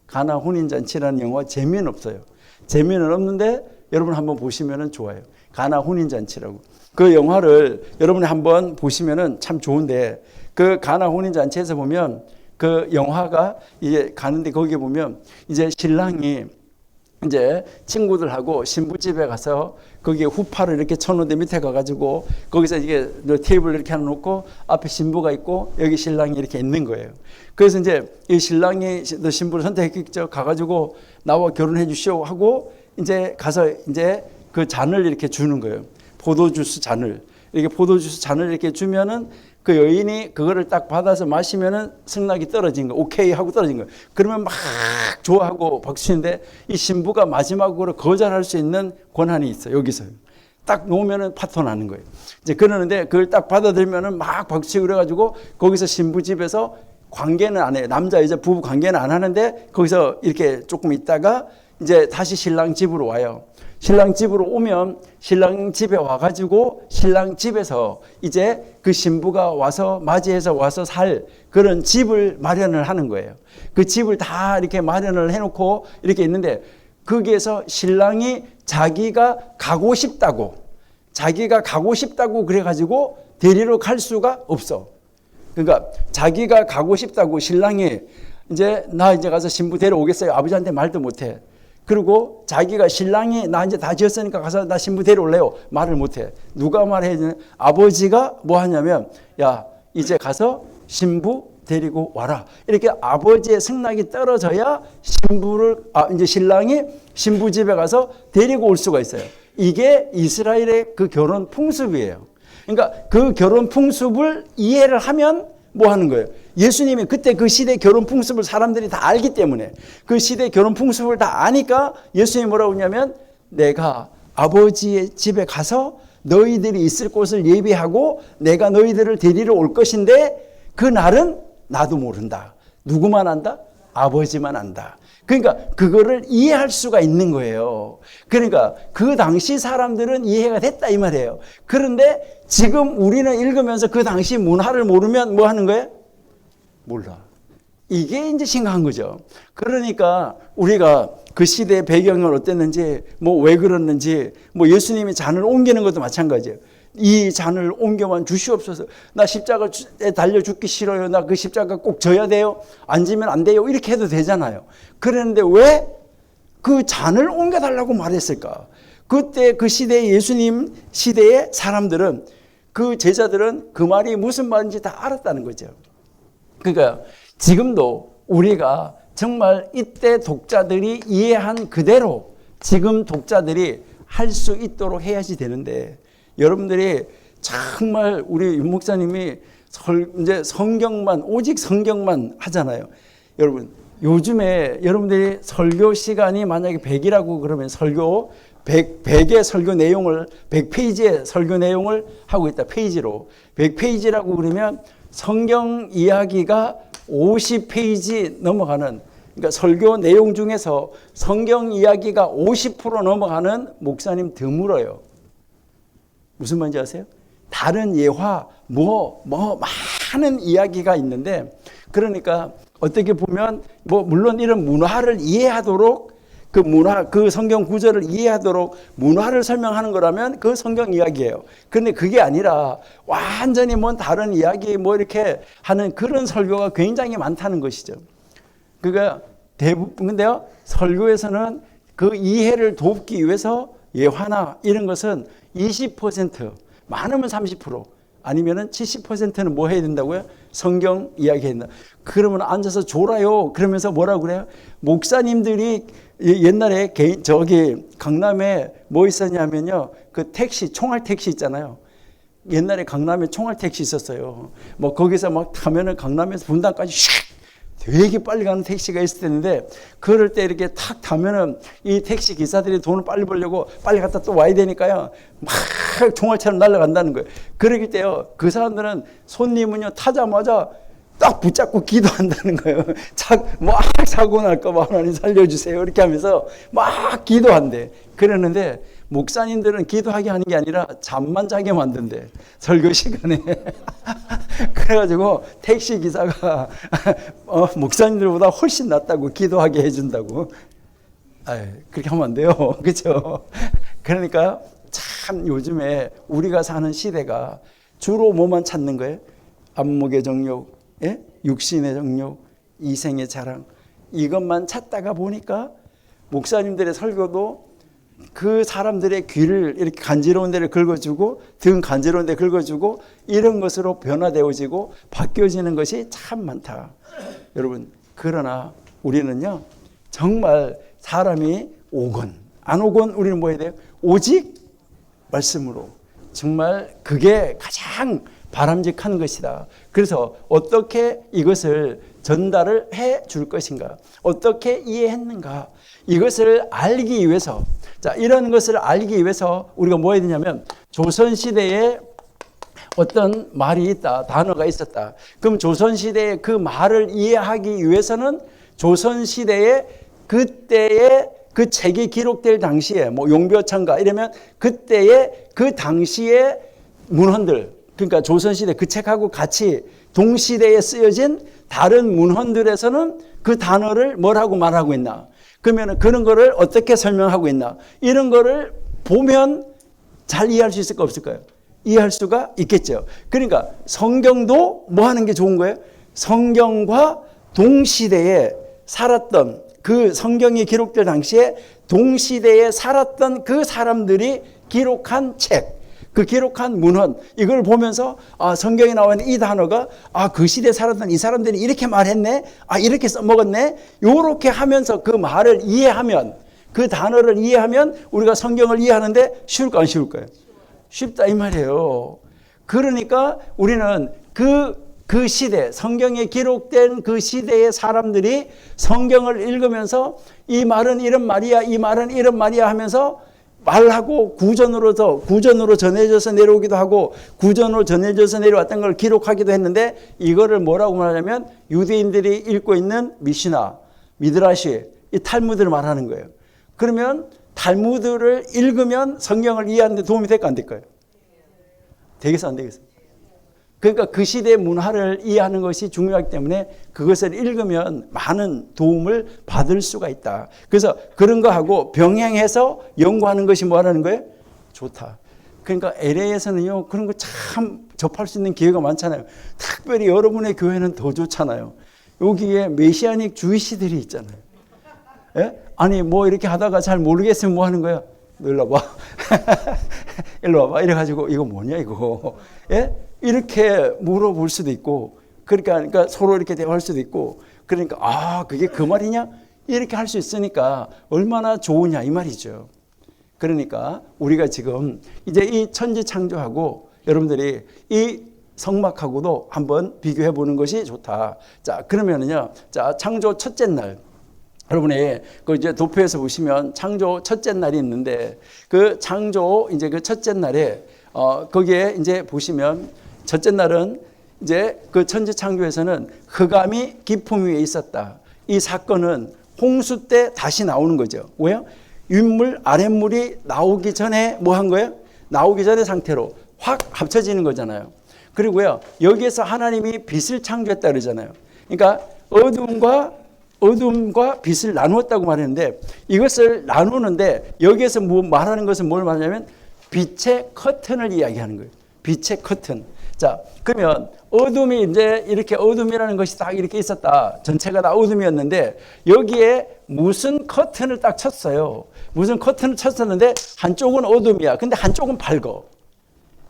[SPEAKER 1] 가나 혼인잔치라는 영화 재미는 없어요. 재미는 없는데 여러분 한번 보시면 좋아요. 가나 혼인잔치라고. 그 영화를 여러분이 한번 보시면 참 좋은데 그 가나 혼인잔치에서 보면 그 영화가 이제 가는데 거기에 보면 이제 신랑이 이제 친구들하고 신부집에 가서 거기에 후파를 이렇게 쳐놓는데 밑에 가가지고 거기서 이게 테이블 이렇게 하나 놓고 앞에 신부가 있고 여기 신랑이 이렇게 있는 거예요. 그래서 이제 이 신랑이 신부를 선택했겠죠. 가가지고 나와 결혼해 주시오 하고 이제 가서 이제 그 잔을 이렇게 주는 거예요. 포도주스 잔을. 이렇게 포도주스 잔을 이렇게 주면은 그 여인이 그거를 딱 받아서 마시면은 승낙이 떨어진 거, 오케이 하고 떨어진 거예요. 그러면 막 좋아하고 박수치는데 이 신부가 마지막으로 거절할 수 있는 권한이 있어요. 여기서. 딱 놓으면은 파토 나는 거예요. 이제 그러는데 그걸 딱 받아들면은 막 박수치고 그래가지고 거기서 신부 집에서 관계는 안 해요. 남자, 여자 부부 관계는 안 하는데 거기서 이렇게 조금 있다가 이제 다시 신랑 집으로 와요. 신랑 집으로 오면 신랑 집에 와가지고 신랑 집에서 이제 그 신부가 와서 맞이해서 와서 살 그런 집을 마련을 하는 거예요. 그 집을 다 이렇게 마련을 해놓고 이렇게 있는데 거기에서 신랑이 자기가 가고 싶다고 그래가지고 데리러 갈 수가 없어. 그러니까 자기가 가고 싶다고 신랑이 이제 나 이제 가서 신부 데려오겠어요. 아버지한테 말도 못해. 그리고 자기가 신랑이 나 이제 다 지었으니까 가서 나 신부 데려올래요. 말을 못해. 누가 말해? 아버지가 뭐 하냐면 야 이제 가서 신부 데리고 와라. 이렇게 아버지의 승낙이 떨어져야 이제 신랑이 신부 집에 가서 데리고 올 수가 있어요. 이게 이스라엘의 그 결혼 풍습이에요. 그러니까 그 결혼 풍습을 이해를 하면 뭐 하는 거예요? 예수님이 그때 그 시대 결혼 풍습을 사람들이 다 알기 때문에 그 시대 결혼 풍습을 다 아니까 예수님이 뭐라고 하냐면 내가 아버지의 집에 가서 너희들이 있을 곳을 예비하고 내가 너희들을 데리러 올 것인데 그 날은 나도 모른다. 누구만 안다? 아버지만 안다. 그러니까 그거를 이해할 수가 있는 거예요. 그러니까 그 당시 사람들은 이해가 됐다 이 말이에요. 그런데 지금 우리는 읽으면서 그 당시 문화를 모르면 뭐 하는 거예요? 몰라. 이게 이제 심각한 거죠. 그러니까 우리가 그 시대의 배경을 어땠는지, 뭐 왜 그랬는지, 뭐 예수님이 잔을 옮기는 것도 마찬가지예요. 이 잔을 옮겨만 주시옵소서. 나 십자가에 달려 죽기 싫어요. 나 그 십자가 꼭 져야 돼요. 안 지면 안 돼요. 이렇게 해도 되잖아요. 그랬는데 왜 그 잔을 옮겨달라고 말했을까? 그때 그 시대의 예수님 시대의 사람들은, 그 제자들은 그 말이 무슨 말인지 다 알았다는 거죠. 그러니까 지금도 우리가 정말 이때 독자들이 이해한 그대로 지금 독자들이 할 수 있도록 해야지 되는데, 여러분들이 정말 우리 윤 목사님이 이제 성경만, 오직 성경만 하잖아요. 여러분, 요즘에 여러분들이 설교 시간이 만약에 100이라고 그러면 설교 100의 설교 내용을 100페이지의 설교 내용을 하고 있다. 페이지로 100페이지라고 그러면 성경 이야기가 50페이지 넘어가는, 그러니까 설교 내용 중에서 성경 이야기가 50% 넘어가는 목사님 드물어요. 무슨 말인지 아세요? 다른 예화 많은 이야기가 있는데, 그러니까 어떻게 보면 뭐 물론 이런 문화를 이해하도록 그 문화, 그 성경 구절을 이해하도록 문화를 설명하는 거라면 그 성경 이야기예요. 그런데 그게 아니라 완전히 뭔 다른 이야기 뭐 이렇게 하는 그런 설교가 굉장히 많다는 것이죠. 그러니까 근데요, 설교에서는 그 이해를 돕기 위해서 예화나 이런 것은 20%, 많으면 30%, 아니면은 70%는 뭐 해야 된다고요? 성경 이야기 한다. 그러면 앉아서 졸아요. 그러면서 뭐라고 그래요? 목사님들이 옛날에 저기 강남에 뭐 있었냐면요. 그 택시, 총알 택시 있잖아요. 옛날에 강남에 총알 택시 있었어요. 뭐 거기서 막 타면은 강남에서 분당까지 슉 되게 빨리 가는 택시가 있을 텐데, 그럴 때 이렇게 탁 타면은 이 택시 기사들이 돈을 빨리 벌려고 빨리 갔다 또 와야 되니까요. 막 총알처럼 날아간다는 거예요. 그러기 때요, 그 사람들은 손님은요, 타자마자 딱 붙잡고 기도한다는 거예요. 막 사고 날까봐 하나님 살려주세요. 이렇게 하면서 막 기도한대. 그러는데 목사님들은 기도하게 하는 게 아니라 잠만 자게 만든대. 설교 시간에. 그래가지고 택시 기사가 목사님들보다 훨씬 낫다고 기도하게 해준다고. 그렇게 하면 안 돼요. 그렇죠? 그러니까 참 요즘에 우리가 사는 시대가 주로 뭐만 찾는 거예요? 안목의 정욕, 육신의 정욕, 이생의 자랑, 이것만 찾다가 보니까 목사님들의 설교도 그 사람들의 귀를 이렇게 간지러운 데를 긁어주고 등 간지러운 데 긁어주고 이런 것으로 변화되어지고 바뀌어지는 것이 참 많다. 여러분, 그러나 우리는요, 정말 사람이 오건 안 오건 우리는 뭐 해야 돼요? 오직 말씀으로. 정말 그게 가장 바람직한 것이다. 그래서 어떻게 이것을 전달을 해 줄 것인가, 어떻게 이해했는가, 이것을 알기 위해서, 자, 이런 것을 알기 위해서 우리가 뭐 해야 되냐면, 조선시대에 어떤 말이 있다, 단어가 있었다. 그럼 조선시대의 그 말을 이해하기 위해서는 조선시대의 그때의 그 책이 기록될 당시에 뭐 용벼창가 이러면 그때의 그 당시의 문헌들, 그러니까 조선시대 그 책하고 같이 동시대에 쓰여진 다른 문헌들에서는 그 단어를 뭐라고 말하고 있나, 그러면 그런 거를 어떻게 설명하고 있나, 이런 거를 보면 잘 이해할 수 있을까 없을까요? 이해할 수가 있겠죠. 그러니까 성경도 뭐 하는 게 좋은 거예요? 성경과 동시대에 살았던, 그 성경이 기록될 당시에 동시대에 살았던 그 사람들이 기록한 책, 그 기록한 문헌, 이걸 보면서 성경에 나와 있는 이 단어가 그 시대에 살았던 이 사람들이 이렇게 말했네, 이렇게 써먹었네, 요렇게 하면서 그 말을 이해하면, 그 단어를 이해하면 우리가 성경을 이해하는데 쉬울까 안 쉬울까요? 쉽다 이 말이에요. 그러니까 우리는 그 시대, 성경에 기록된 그 시대의 사람들이 성경을 읽으면서 이 말은 이런 말이야, 이 말은 이런 말이야 하면서 말하고 구전으로 전해져서 내려오기도 하고 구전으로 전해져서 내려왔던 걸 기록하기도 했는데, 이거를 뭐라고 말하냐면 유대인들이 읽고 있는 미시나, 미드라시, 이 탈무드를 말하는 거예요. 그러면 탈무드를 읽으면 성경을 이해하는 데 도움이 될까 안 될까요? 되겠어 안 되겠어? 그러니까 그 시대의 문화를 이해하는 것이 중요하기 때문에 그것을 읽으면 많은 도움을 받을 수가 있다. 그래서 그런 거 하고 병행해서 연구하는 것이 뭐라는 거예요? 좋다. 그러니까 LA에서는요, 그런 거 참 접할 수 있는 기회가 많잖아요. 특별히 여러분의 교회는 더 좋잖아요. 여기에 메시아닉 주이시들이 있잖아요. 예? 아니 뭐 이렇게 하다가 잘 모르겠으면 뭐 하는 거야? 너 일로 와봐. 일로 와봐. 이래가지고 이거 뭐냐 이거. 예? 이렇게 물어볼 수도 있고, 그러니까 서로 이렇게 대화할 수도 있고, 그러니까 아 그게 그 말이냐 이렇게 할 수 있으니까 얼마나 좋으냐 이 말이죠. 그러니까 우리가 지금 이제 이 천지창조하고 여러분들이 이 성막하고도 한번 비교해 보는 것이 좋다. 자 그러면은요, 자 창조 첫째 날, 여러분이 그 이제 도표에서 보시면 창조 첫째 날이 있는데, 그 창조 이제 그 첫째 날에 거기에 이제 보시면 첫째 날은 이제 그 천지 창조에서는 흑암이 깊음 위에 있었다. 이 사건은 홍수 때 다시 나오는 거죠. 왜요? 윗물 아랫물이 나오기 전에 뭐 한 거예요? 나오기 전의 상태로 확 합쳐지는 거잖아요. 그리고요, 여기에서 하나님이 빛을 창조했다 그러잖아요. 그러니까 어둠과 빛을 나누었다고 말했는데, 이것을 나누는데 여기에서 뭐 말하는 것은 뭘 말하냐면 빛의 커튼을 이야기하는 거예요. 빛의 커튼. 자, 그러면 어둠이 이제 이렇게 어둠이라는 것이 딱 이렇게 있었다. 전체가 다 어둠이었는데 여기에 무슨 커튼을 딱 쳤어요. 무슨 커튼을 쳤었는데 한쪽은 어둠이야. 근데 한쪽은 밝어.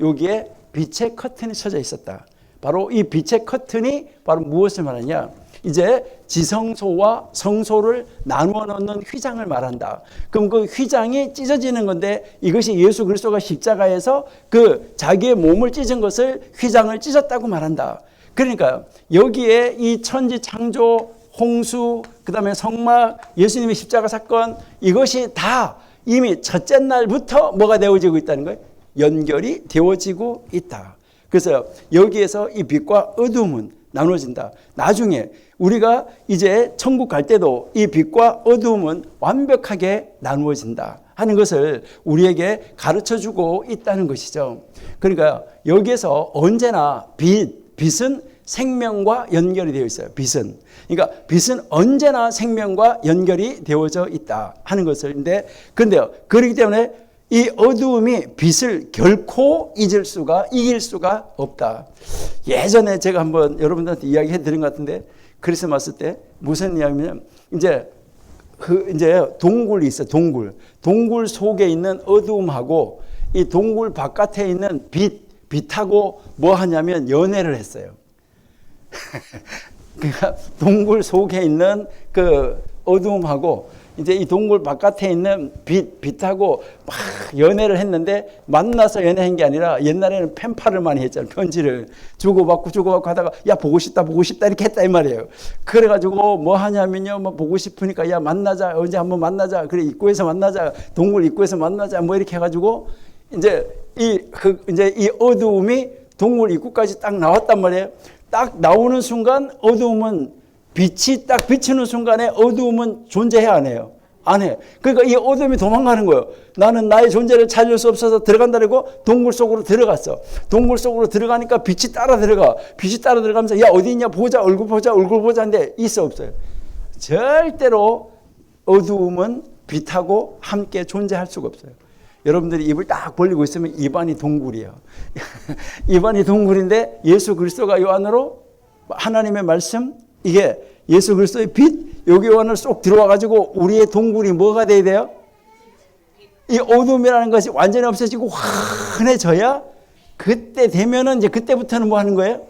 [SPEAKER 1] 여기에 빛의 커튼이 쳐져 있었다. 바로 이 빛의 커튼이 바로 무엇을 말하냐? 이제 지성소와 성소를 나누어 놓는 휘장을 말한다. 그럼 그 휘장이 찢어지는 건데, 이것이 예수 그리스도가 십자가에서 그 자기의 몸을 찢은 것을 휘장을 찢었다고 말한다. 그러니까 여기에 이 천지 창조, 홍수, 그 다음에 성막, 예수님의 십자가 사건, 이것이 다 이미 첫째 날부터 뭐가 되어지고 있다는 거예요? 연결이 되어지고 있다. 그래서 여기에서 이 빛과 어둠은 나눠진다. 나중에 우리가 이제 천국 갈 때도 이 빛과 어둠은 완벽하게 나누어진다 하는 것을 우리에게 가르쳐주고 있다는 것이죠. 그러니까 여기에서 언제나 빛은 생명과 연결이 되어 있어요. 빛은. 그러니까 빛은 언제나 생명과 연결이 되어져 있다 하는 것을. 그런데요, 그렇기 때문에 이 어두움이 빛을 결코 이길 수가 없다. 예전에 제가 한번 여러분들한테 이야기해 드린 것 같은데, 크리스마스 때 무슨 이야기냐면, 이제 동굴이 있어요. 동굴 속에 있는 어두움하고 이 동굴 바깥에 있는 빛하고 뭐 하냐면 연애를 했어요. 그러니까 동굴 속에 있는 그 어두움하고 이제 이 동굴 바깥에 있는 빛하고 막 연애를 했는데, 만나서 연애한 게 아니라 옛날에는 펜팔을 많이 했잖아요. 편지를 주고받고 하다가 야 보고 싶다 이렇게 했다 이 말이에요. 그래가지고 뭐 하냐면요, 뭐 보고 싶으니까 야 만나자, 언제 한번 만나자, 그래 입구에서 만나자, 동굴 입구에서 만나자, 뭐 이렇게 해가지고 이제 이 어두움이 동굴 입구까지 딱 나왔단 말이에요. 딱 나오는 순간 어두움은 빛이 딱 비치는 순간에 어두움은 존재해 안 해요? 안 해. 그러니까 이 어둠이 도망가는 거예요. 나는 나의 존재를 찾을 수 없어서 들어간다고 동굴 속으로 들어갔어. 동굴 속으로 들어가니까 빛이 따라 들어가. 빛이 따라 들어가면서 야 어디 있냐 보자, 얼굴 보자인데 있어 없어요? 절대로 어두움은 빛하고 함께 존재할 수가 없어요. 여러분들이 입을 딱 벌리고 있으면 입안이 동굴이에요. 입안이 동굴인데 예수 그리스도가 요 안으로 하나님의 말씀, 이게 예수 그리스도의 빛, 여기 안을 쏙 들어와 가지고 우리의 동굴이 뭐가 돼야 돼요? 이 어둠이라는 것이 완전히 없어지고 환해져야, 그때 되면은 이제 그때부터는 뭐 하는 거예요?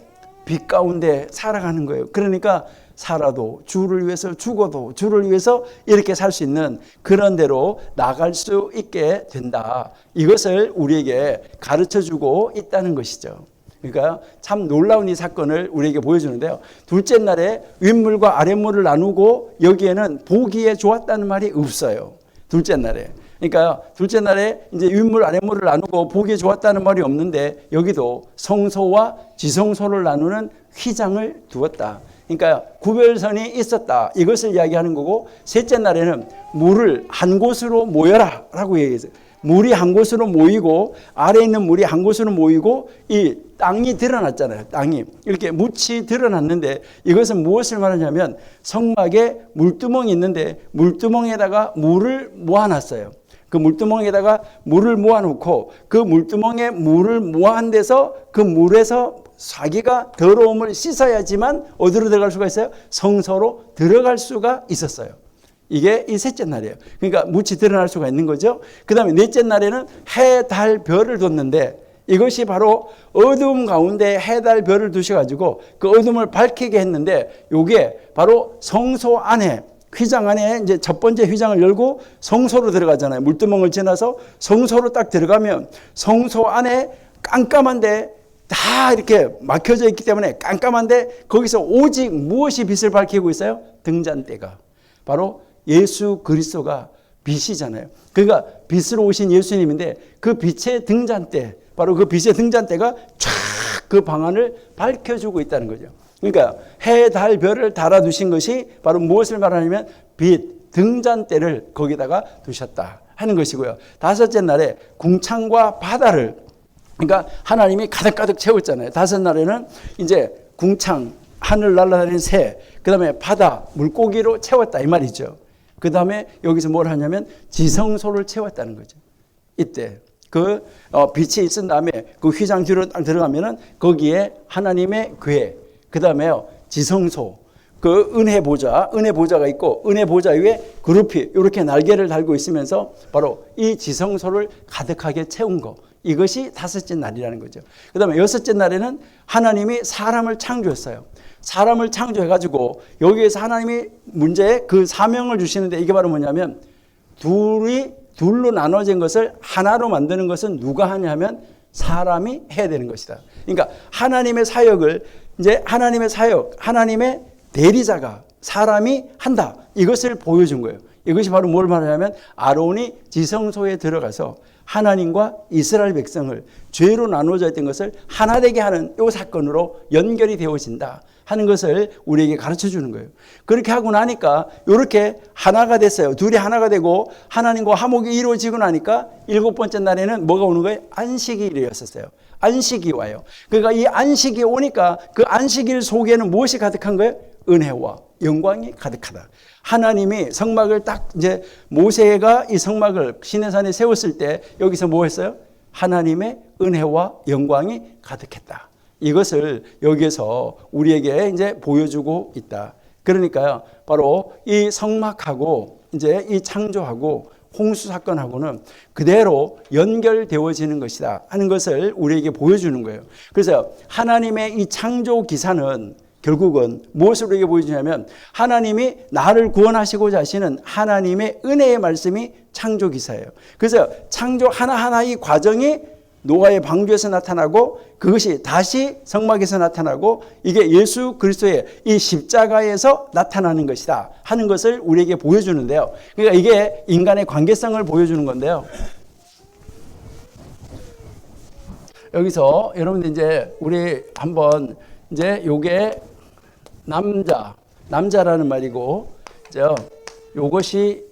[SPEAKER 1] 빛 가운데 살아가는 거예요. 그러니까 살아도 주를 위해서, 죽어도 주를 위해서 이렇게 살 수 있는 그런 데로 나갈 수 있게 된다. 이것을 우리에게 가르쳐주고 있다는 것이죠. 그러니까 참 놀라운 이 사건을 우리에게 보여주는데요. 둘째 날에 윗물과 아랫물을 나누고 여기에는 보기에 좋았다는 말이 없어요. 둘째 날에. 그러니까 둘째 날에 이제 윗물 아랫물을 나누고 보기에 좋았다는 말이 없는데 여기도 성소와 지성소를 나누는 휘장을 두었다. 그러니까 구별선이 있었다. 이것을 이야기하는 거고, 셋째 날에는 물을 한 곳으로 모여라 라고 얘기했어요. 물이 한 곳으로 모이고 아래에 있는 물이 한 곳으로 모이고 이 땅이 드러났잖아요. 땅이 이렇게 묻이 드러났는데 이것은 무엇을 말하냐면 성막에 물두멍이 있는데 물두멍에다가 물을 모아놨어요. 그 물두멍에다가 물을 모아놓고 그 물두멍에 물을 모아한 데서 그 물에서 자기가 더러움을 씻어야지만 어디로 들어갈 수가 있어요? 성소로 들어갈 수가 있었어요. 이게 이 셋째 날이에요. 그러니까 묻이 드러날 수가 있는 거죠. 그 다음에 넷째 날에는 해, 달, 별을 뒀는데 이것이 바로 어두움 가운데 해, 달, 별을 두셔가지고 그 어둠을 밝히게 했는데 이게 바로 성소 안에 휘장 안에 이제 첫 번째 휘장을 열고 성소로 들어가잖아요. 물두멍을 지나서 성소로 딱 들어가면 성소 안에 깜깜한데 다 이렇게 막혀져 있기 때문에 깜깜한데 거기서 오직 무엇이 빛을 밝히고 있어요? 등잔대가. 바로 예수 그리스도가 빛이잖아요. 그러니까 빛으로 오신 예수님인데 그 빛의 등잔대, 바로 그 빛의 등잔대가 쫙 그 방안을 밝혀주고 있다는 거죠. 그러니까 해, 달, 별을 달아두신 것이 바로 무엇을 말하냐면 빛, 등잔대를 거기다가 두셨다 하는 것이고요. 다섯째 날에 궁창과 바다를, 그러니까 하나님이 가득가득 채웠잖아요. 다섯 날에는 이제 궁창, 하늘 날아다니는 새, 그 다음에 바다, 물고기로 채웠다 이 말이죠. 그 다음에 여기서 뭘 하냐면 지성소를 채웠다는 거죠. 이때 그 빛이 있은 다음에 그 휘장 뒤로 딱 들어가면은 거기에 하나님의 궤, 그 다음에요 지성소, 그 은혜 보좌가 있고 은혜 보좌 위에 그룹이 이렇게 날개를 달고 있으면서 바로 이 지성소를 가득하게 채운 거. 이것이 다섯째 날이라는 거죠. 그 다음에 여섯째 날에는 하나님이 사람을 창조했어요. 사람을 창조해가지고 여기에서 하나님이 문제에 그 사명을 주시는데 이게 바로 뭐냐면 둘로 나눠진 것을 하나로 만드는 것은 누가 하냐면 사람이 해야 되는 것이다. 그러니까 하나님의 사역을 이제 하나님의 사역, 하나님의 대리자가 사람이 한다. 이것을 보여준 거예요. 이것이 바로 뭘 말하냐면 아론이 지성소에 들어가서 하나님과 이스라엘 백성을 죄로 나누어져 있던 것을 하나 되게 하는 이 사건으로 연결이 되어진다 하는 것을 우리에게 가르쳐 주는 거예요. 그렇게 하고 나니까 이렇게 하나가 됐어요. 둘이 하나가 되고 하나님과 화목이 이루어지고 나니까 일곱 번째 날에는 뭐가 오는 거예요? 안식일이었었어요. 안식이 와요. 그러니까 이 안식이 오니까 그 안식일 속에는 무엇이 가득한 거예요? 은혜와 영광이 가득하다. 하나님이 성막을 딱 이제 모세가 이 성막을 시내산에 세웠을 때 여기서 뭐 했어요? 하나님의 은혜와 영광이 가득했다. 이것을 여기에서 우리에게 이제 보여주고 있다. 그러니까요, 바로 이 성막하고 이제 이 창조하고 홍수 사건하고는 그대로 연결되어지는 것이다 하는 것을 우리에게 보여주는 거예요. 그래서 하나님의 이 창조 기사는 결국은 무엇을 우리에게 보여주냐면 하나님이 나를 구원하시고자 하시는 하나님의 은혜의 말씀이 창조 기사예요. 그래서 창조 하나하나 이 과정이 노아의 방주에서 나타나고 그것이 다시 성막에서 나타나고 이게 예수 그리스도의 이 십자가에서 나타나는 것이다 하는 것을 우리에게 보여주는데요. 그러니까 이게 인간의 관계성을 보여주는 건데요. 여기서 여러분들 이제 우리 한번 이제 요게 남자라는 말이고 요것이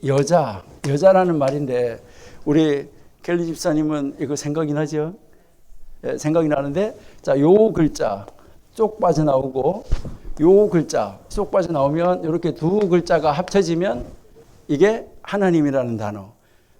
[SPEAKER 1] 여자라는 말인데 우리 켈리 집사님은 이거 생각이 나죠? 예, 생각이 나는데 자, 요 글자 쏙 빠져나오고 요 글자 쏙 빠져나오면 이렇게 두 글자가 합쳐지면 이게 하나님이라는 단어.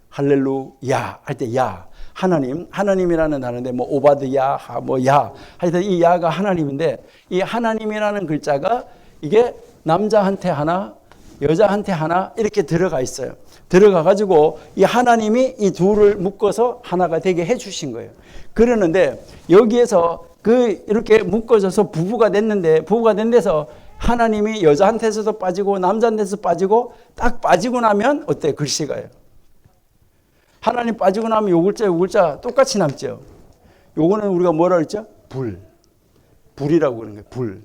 [SPEAKER 1] 할렐루야 할 때 야. 하나님이라는 단어인데 뭐 오바드야, 뭐 야. 하여튼 이 야가 하나님인데 이 하나님이라는 글자가 이게 남자한테 하나, 여자한테 하나 이렇게 들어가 있어요. 들어가 가지고 이 하나님이 이 둘을 묶어서 하나가 되게 해 주신 거예요. 그러는데 여기에서 그 이렇게 묶어져서 부부가 됐는데 부부가 된 데서 하나님이 여자한테서도 빠지고 남자한테서 빠지고 딱 빠지고 나면 어때? 글씨가요. 하나님 빠지고 나면 요 글자 똑같이 남죠. 요거는 우리가 뭐라 그랬죠? 불. 불이라고 그러는 거예요. 불.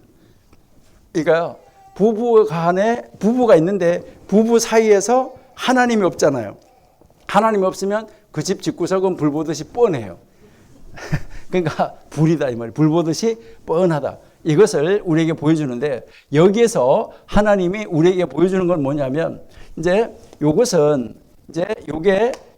[SPEAKER 1] 그러니까 부부가 있는데 부부 사이에서 하나님이 없잖아요. 하나님이 없으면 그 집 집구석은 불 보듯이 뻔해요. 그러니까 불이다 이 말이에요. 불 보듯이 뻔하다. 이것을 우리에게 보여주는데, 여기에서 하나님이 우리에게 보여주는 건 뭐냐면, 이제 요것은 이제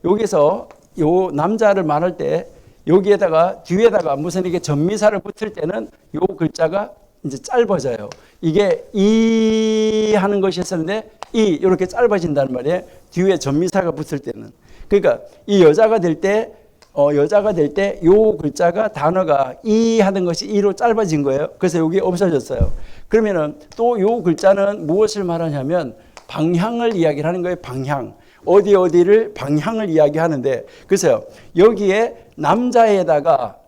[SPEAKER 1] 여기서 요 남자를 말할 때 여기에다가 뒤에다가 무슨 이게 전미사를 붙일 때는 요 글자가 이제 짧아져요. 이게 이 하는 것이 있었는데 이 이렇게 짧아진다는 말이에요. 뒤에 전미사가 붙을 때는. 그러니까 이 여자가 될 때 요 글자가 단어가 이 하는 것이 이로 짧아진 거예요. 그래서 여기 없어졌어요. 그러면은 또 요 글자는 무엇을 말하냐면 방향을 이야기를 하는 거예요. 방향. 어디를 방향을 이야기하는데, 그래서 여기에 남자에다가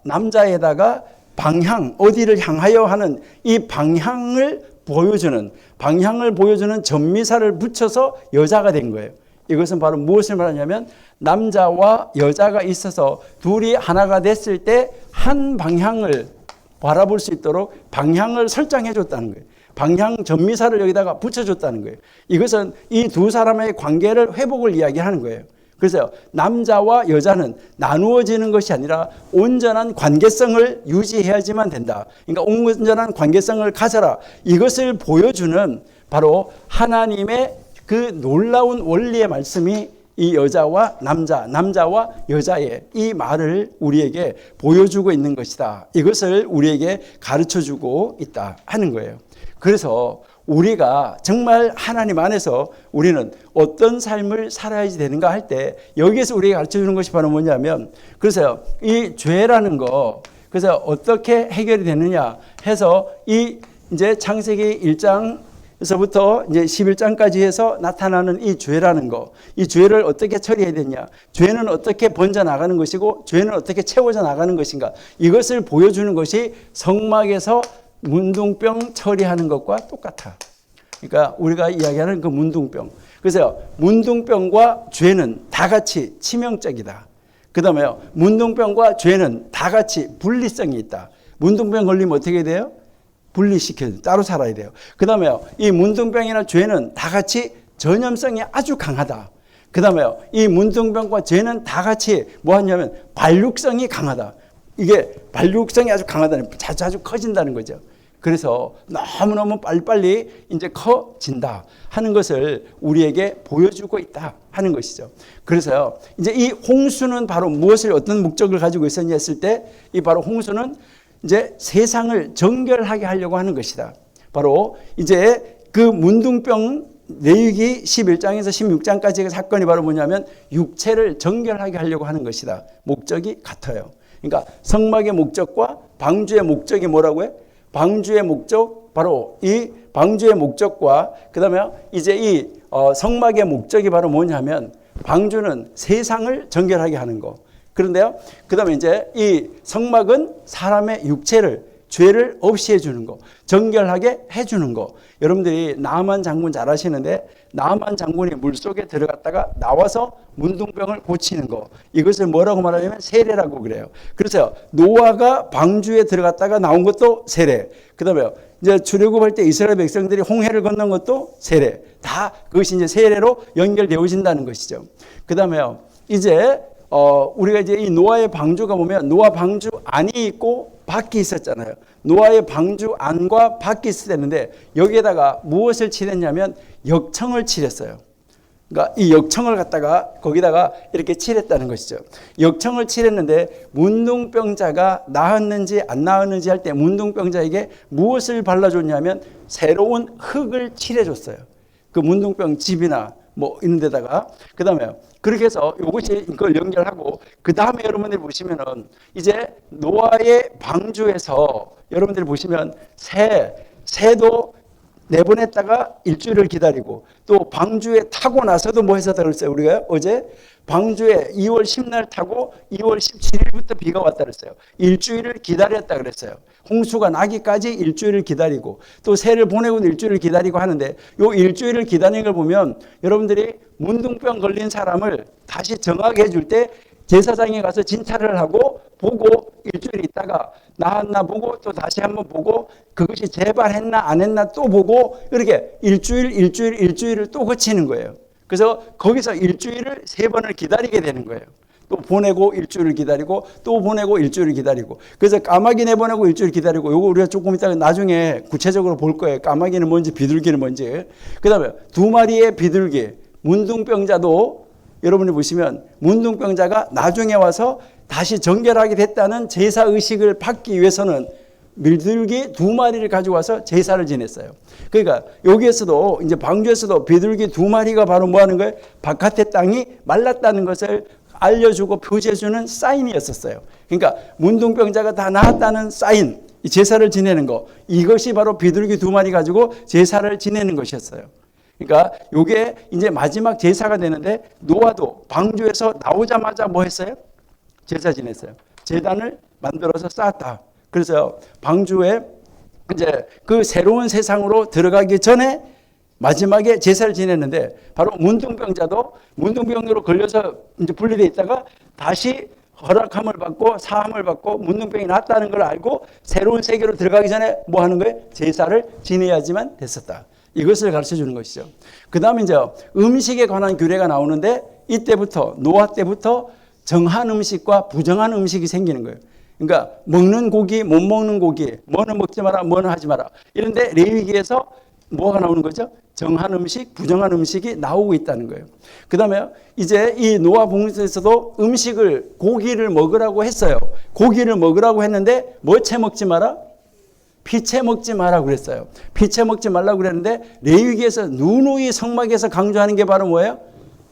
[SPEAKER 1] 방향, 어디를 향하여 하는 이 방향을 보여주는 전미사를 붙여서 여자가 된 거예요. 이것은 바로 무엇을 말하냐면 남자와 여자가 있어서 둘이 하나가 됐을 때 한 방향을 바라볼 수 있도록 방향을 설정해 줬다는 거예요. 방향 전미사를 여기다가 붙여줬다는 거예요. 이것은 이 두 사람의 관계를 회복을 이야기하는 거예요. 그래서 남자와 여자는 나누어지는 것이 아니라 온전한 관계성을 유지해야지만 된다. 그러니까 온전한 관계성을 가져라. 이것을 보여주는 바로 하나님의 그 놀라운 원리의 말씀이 이 여자와 남자와 여자의 이 말을 우리에게 보여주고 있는 것이다. 이것을 우리에게 가르쳐주고 있다 하는 거예요. 그래서 우리가 정말 하나님 안에서 우리는 어떤 삶을 살아야지 되는가 할 때 여기에서 우리에게 가르쳐주는 것이 바로 뭐냐면, 그래서 이 죄라는 거, 그래서 어떻게 해결이 되느냐 해서 이 이제 창세기 1장에서부터 이제 11장까지 해서 나타나는 이 죄라는 거, 이 죄를 어떻게 처리해야 되냐, 죄는 어떻게 번져 나가는 것이고 죄는 어떻게 채워져 나가는 것인가, 이것을 보여주는 것이 성막에서 문둥병 처리하는 것과 똑같아. 그러니까 우리가 이야기하는 그 문둥병. 그래서 문둥병과 죄는 다 같이 치명적이다. 그 다음에 문둥병과 죄는 다 같이 분리성이 있다. 문둥병 걸리면 어떻게 돼요? 분리시켜야 돼요. 따로 살아야 돼요. 그 다음에 이 문둥병이나 죄는 다 같이 전염성이 아주 강하다. 그 다음에 이 문둥병과 죄는 다 같이 뭐 하냐면 반륙성이 강하다. 이게 반륙성이 아주 강하다는, 자주 커진다는 거죠. 그래서 너무너무 빨리빨리 이제 커진다 하는 것을 우리에게 보여주고 있다 하는 것이죠. 그래서 이제 이 홍수는 바로 무엇을, 어떤 목적을 가지고 있었냐 했을 때, 이 바로 홍수는 이제 세상을 정결하게 하려고 하는 것이다. 바로 이제 그 문둥병 레위기 11장에서 16장까지의 사건이 바로 뭐냐면 육체를 정결하게 하려고 하는 것이다. 목적이 같아요. 그러니까 성막의 목적과 방주의 목적이 뭐라고요? 방주의 목적, 바로 이 방주의 목적과 그 다음에 이제 이 성막의 목적이 바로 뭐냐면 방주는 세상을 정결하게 하는 거. 그런데요, 그 다음에 이제 이 성막은 사람의 육체를, 죄를 없이 해주는 거, 정결하게 해주는 거. 여러분들이 나만 장군 잘 아시는데, 나만 장군이 물속에 들어갔다가 나와서 문둥병을 고치는 거, 이것을 뭐라고 말하냐면 세례라고 그래요. 그래서 노아가 방주에 들어갔다가 나온 것도 세례. 그 다음에 이제 출애굽할 때 이스라엘 백성들이 홍해를 건넌 것도 세례. 다 그것이 이제 세례로 연결되어진다는 것이죠. 그 다음에요, 이제 우리가 이제 이 노아의 방주가 보면 노아 방주 안이 있고 밖이 있었잖아요. 노아의 방주 안과 밖이 있었는데 여기에다가 무엇을 칠했냐면 역청을 칠했어요. 그러니까 이 역청을 갖다가 거기다가 이렇게 칠했다는 것이죠. 역청을 칠했는데 문둥병자가 나았는지 안 나았는지 할 때 문둥병자에게 무엇을 발라줬냐면 새로운 흙을 칠해줬어요. 그 문둥병 집이나 뭐 이런 데다가. 그 다음에 그렇게 해서 이것이 이걸 연결하고, 그 다음에 여러분들이 보시면은 이제 노아의 방주에서 여러분들이 보시면 새도 내보냈다가 일주일을 기다리고, 또 방주에 타고 나서도 뭐 했었다 그랬어요? 우리가 어제 방주에 2월 10날 타고 2월 17일부터 비가 왔다 그랬어요. 일주일을 기다렸다 그랬어요. 홍수가 나기까지 일주일을 기다리고, 또 새를 보내고도 일주일을 기다리고 하는데, 요 일주일을 기다리는 걸 보면 여러분들이 문둥병 걸린 사람을 다시 정하게 해줄 때 제사장에 가서 진찰을 하고 보고 일주일 있다가 나았나 보고 또 다시 한번 보고 그것이 재발했나 안 했나 또 보고 이렇게 일주일을 또 거치는 거예요. 그래서 거기서 일주일을 3번을 기다리게 되는 거예요. 또 보내고 일주일을 기다리고 또 보내고 일주일을 기다리고. 그래서 까마귀 내보내고 일주일 기다리고. 요거 우리가 조금 이따가 나중에 구체적으로 볼 거예요. 까마귀는 뭔지 비둘기는 뭔지. 그다음에 2마리의 비둘기 문둥병자도 여러분이 보시면 문둥병자가 나중에 와서 다시 정결하게 됐다는 제사 의식을 받기 위해서는 비둘기 2마리를 가지고 와서 제사를 지냈어요. 그러니까 여기에서도 이제 방주에서도 비둘기 2마리가 바로 뭐 하는 거예요? 바깥의 땅이 말랐다는 것을 알려주고 표시해주는 사인이었었어요. 그러니까 문둥병자가 다 나았다는 사인, 이 제사를 지내는 거, 이것이 바로 비둘기 2마리 가지고 제사를 지내는 것이었어요. 그러니까 이게 이제 마지막 제사가 되는데 노아도 방주에서 나오자마자 뭐 했어요? 제사 지냈어요. 제단을 만들어서 쌓았다. 그래서 방주에 이제 그 새로운 세상으로 들어가기 전에 마지막에 제사를 지냈는데 바로 문둥병자도 문둥병으로 걸려서 이제 분리돼 있다가 다시 허락함을 받고 사함을 받고 문둥병이 낫다는 걸 알고 새로운 세계로 들어가기 전에 뭐 하는 거예요? 제사를 지내야지만 됐었다. 이것을 가르쳐 주는 것이죠. 그 다음에 이제 음식에 관한 규례가 나오는데 이때부터 노아 때부터 정한 음식과 부정한 음식이 생기는 거예요. 그러니까 먹는 고기, 못 먹는 고기, 뭐는 먹지 마라, 뭐는 하지 마라. 이런데 레위기에서 뭐가 나오는 거죠? 정한 음식, 부정한 음식이 나오고 있다는 거예요. 그 다음에 이제 이 노아 봉수에서도 음식을, 고기를 먹으라고 했어요. 고기를 먹으라고 했는데 뭐채 먹지 마라? 피채 먹지 마라 그랬어요. 피채 먹지 말라고 그랬는데 레위기에서 누누이 성막에서 강조하는 게 바로 뭐예요?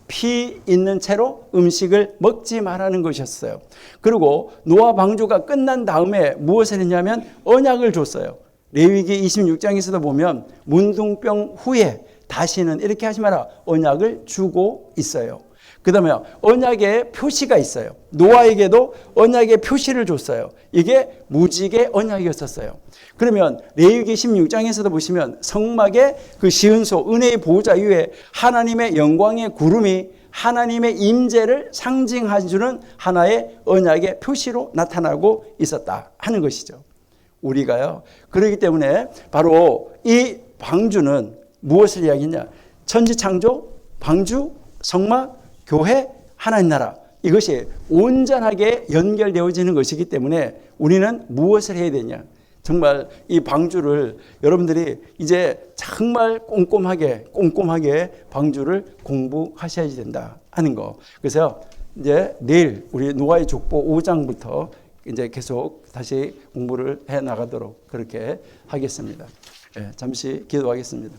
[SPEAKER 1] 피 있는 채로 음식을 먹지 말라는 것이었어요. 그리고 노아 방주가 끝난 다음에 무엇을 했냐면 언약을 줬어요. 레위기 26장에서도 보면 문둥병 후에 다시는 이렇게 하지 마라 언약을 주고 있어요. 그 다음에 언약의 표시가 있어요. 노아에게도 언약의 표시를 줬어요. 이게 무지개 언약이었었어요. 그러면 레위기 16장에서도 보시면 성막의 그 시은소 은혜의 보호자 위에 하나님의 영광의 구름이 하나님의 임재를 상징해 주는 하나의 언약의 표시로 나타나고 있었다 하는 것이죠. 우리가요. 그렇기 때문에 바로 이 방주는 무엇을 이야기했냐? 천지창조, 방주, 성막, 교회, 하나님 나라. 이것이 온전하게 연결되어지는 것이기 때문에 우리는 무엇을 해야 되냐? 정말 이 방주를 여러분들이 이제 정말 꼼꼼하게 방주를 공부하셔야 된다 하는 거. 그래서 이제 내일 우리 노아의 족보 5장부터 이제 계속 다시 공부를 해 나가도록 그렇게 하겠습니다. 잠시 기도하겠습니다.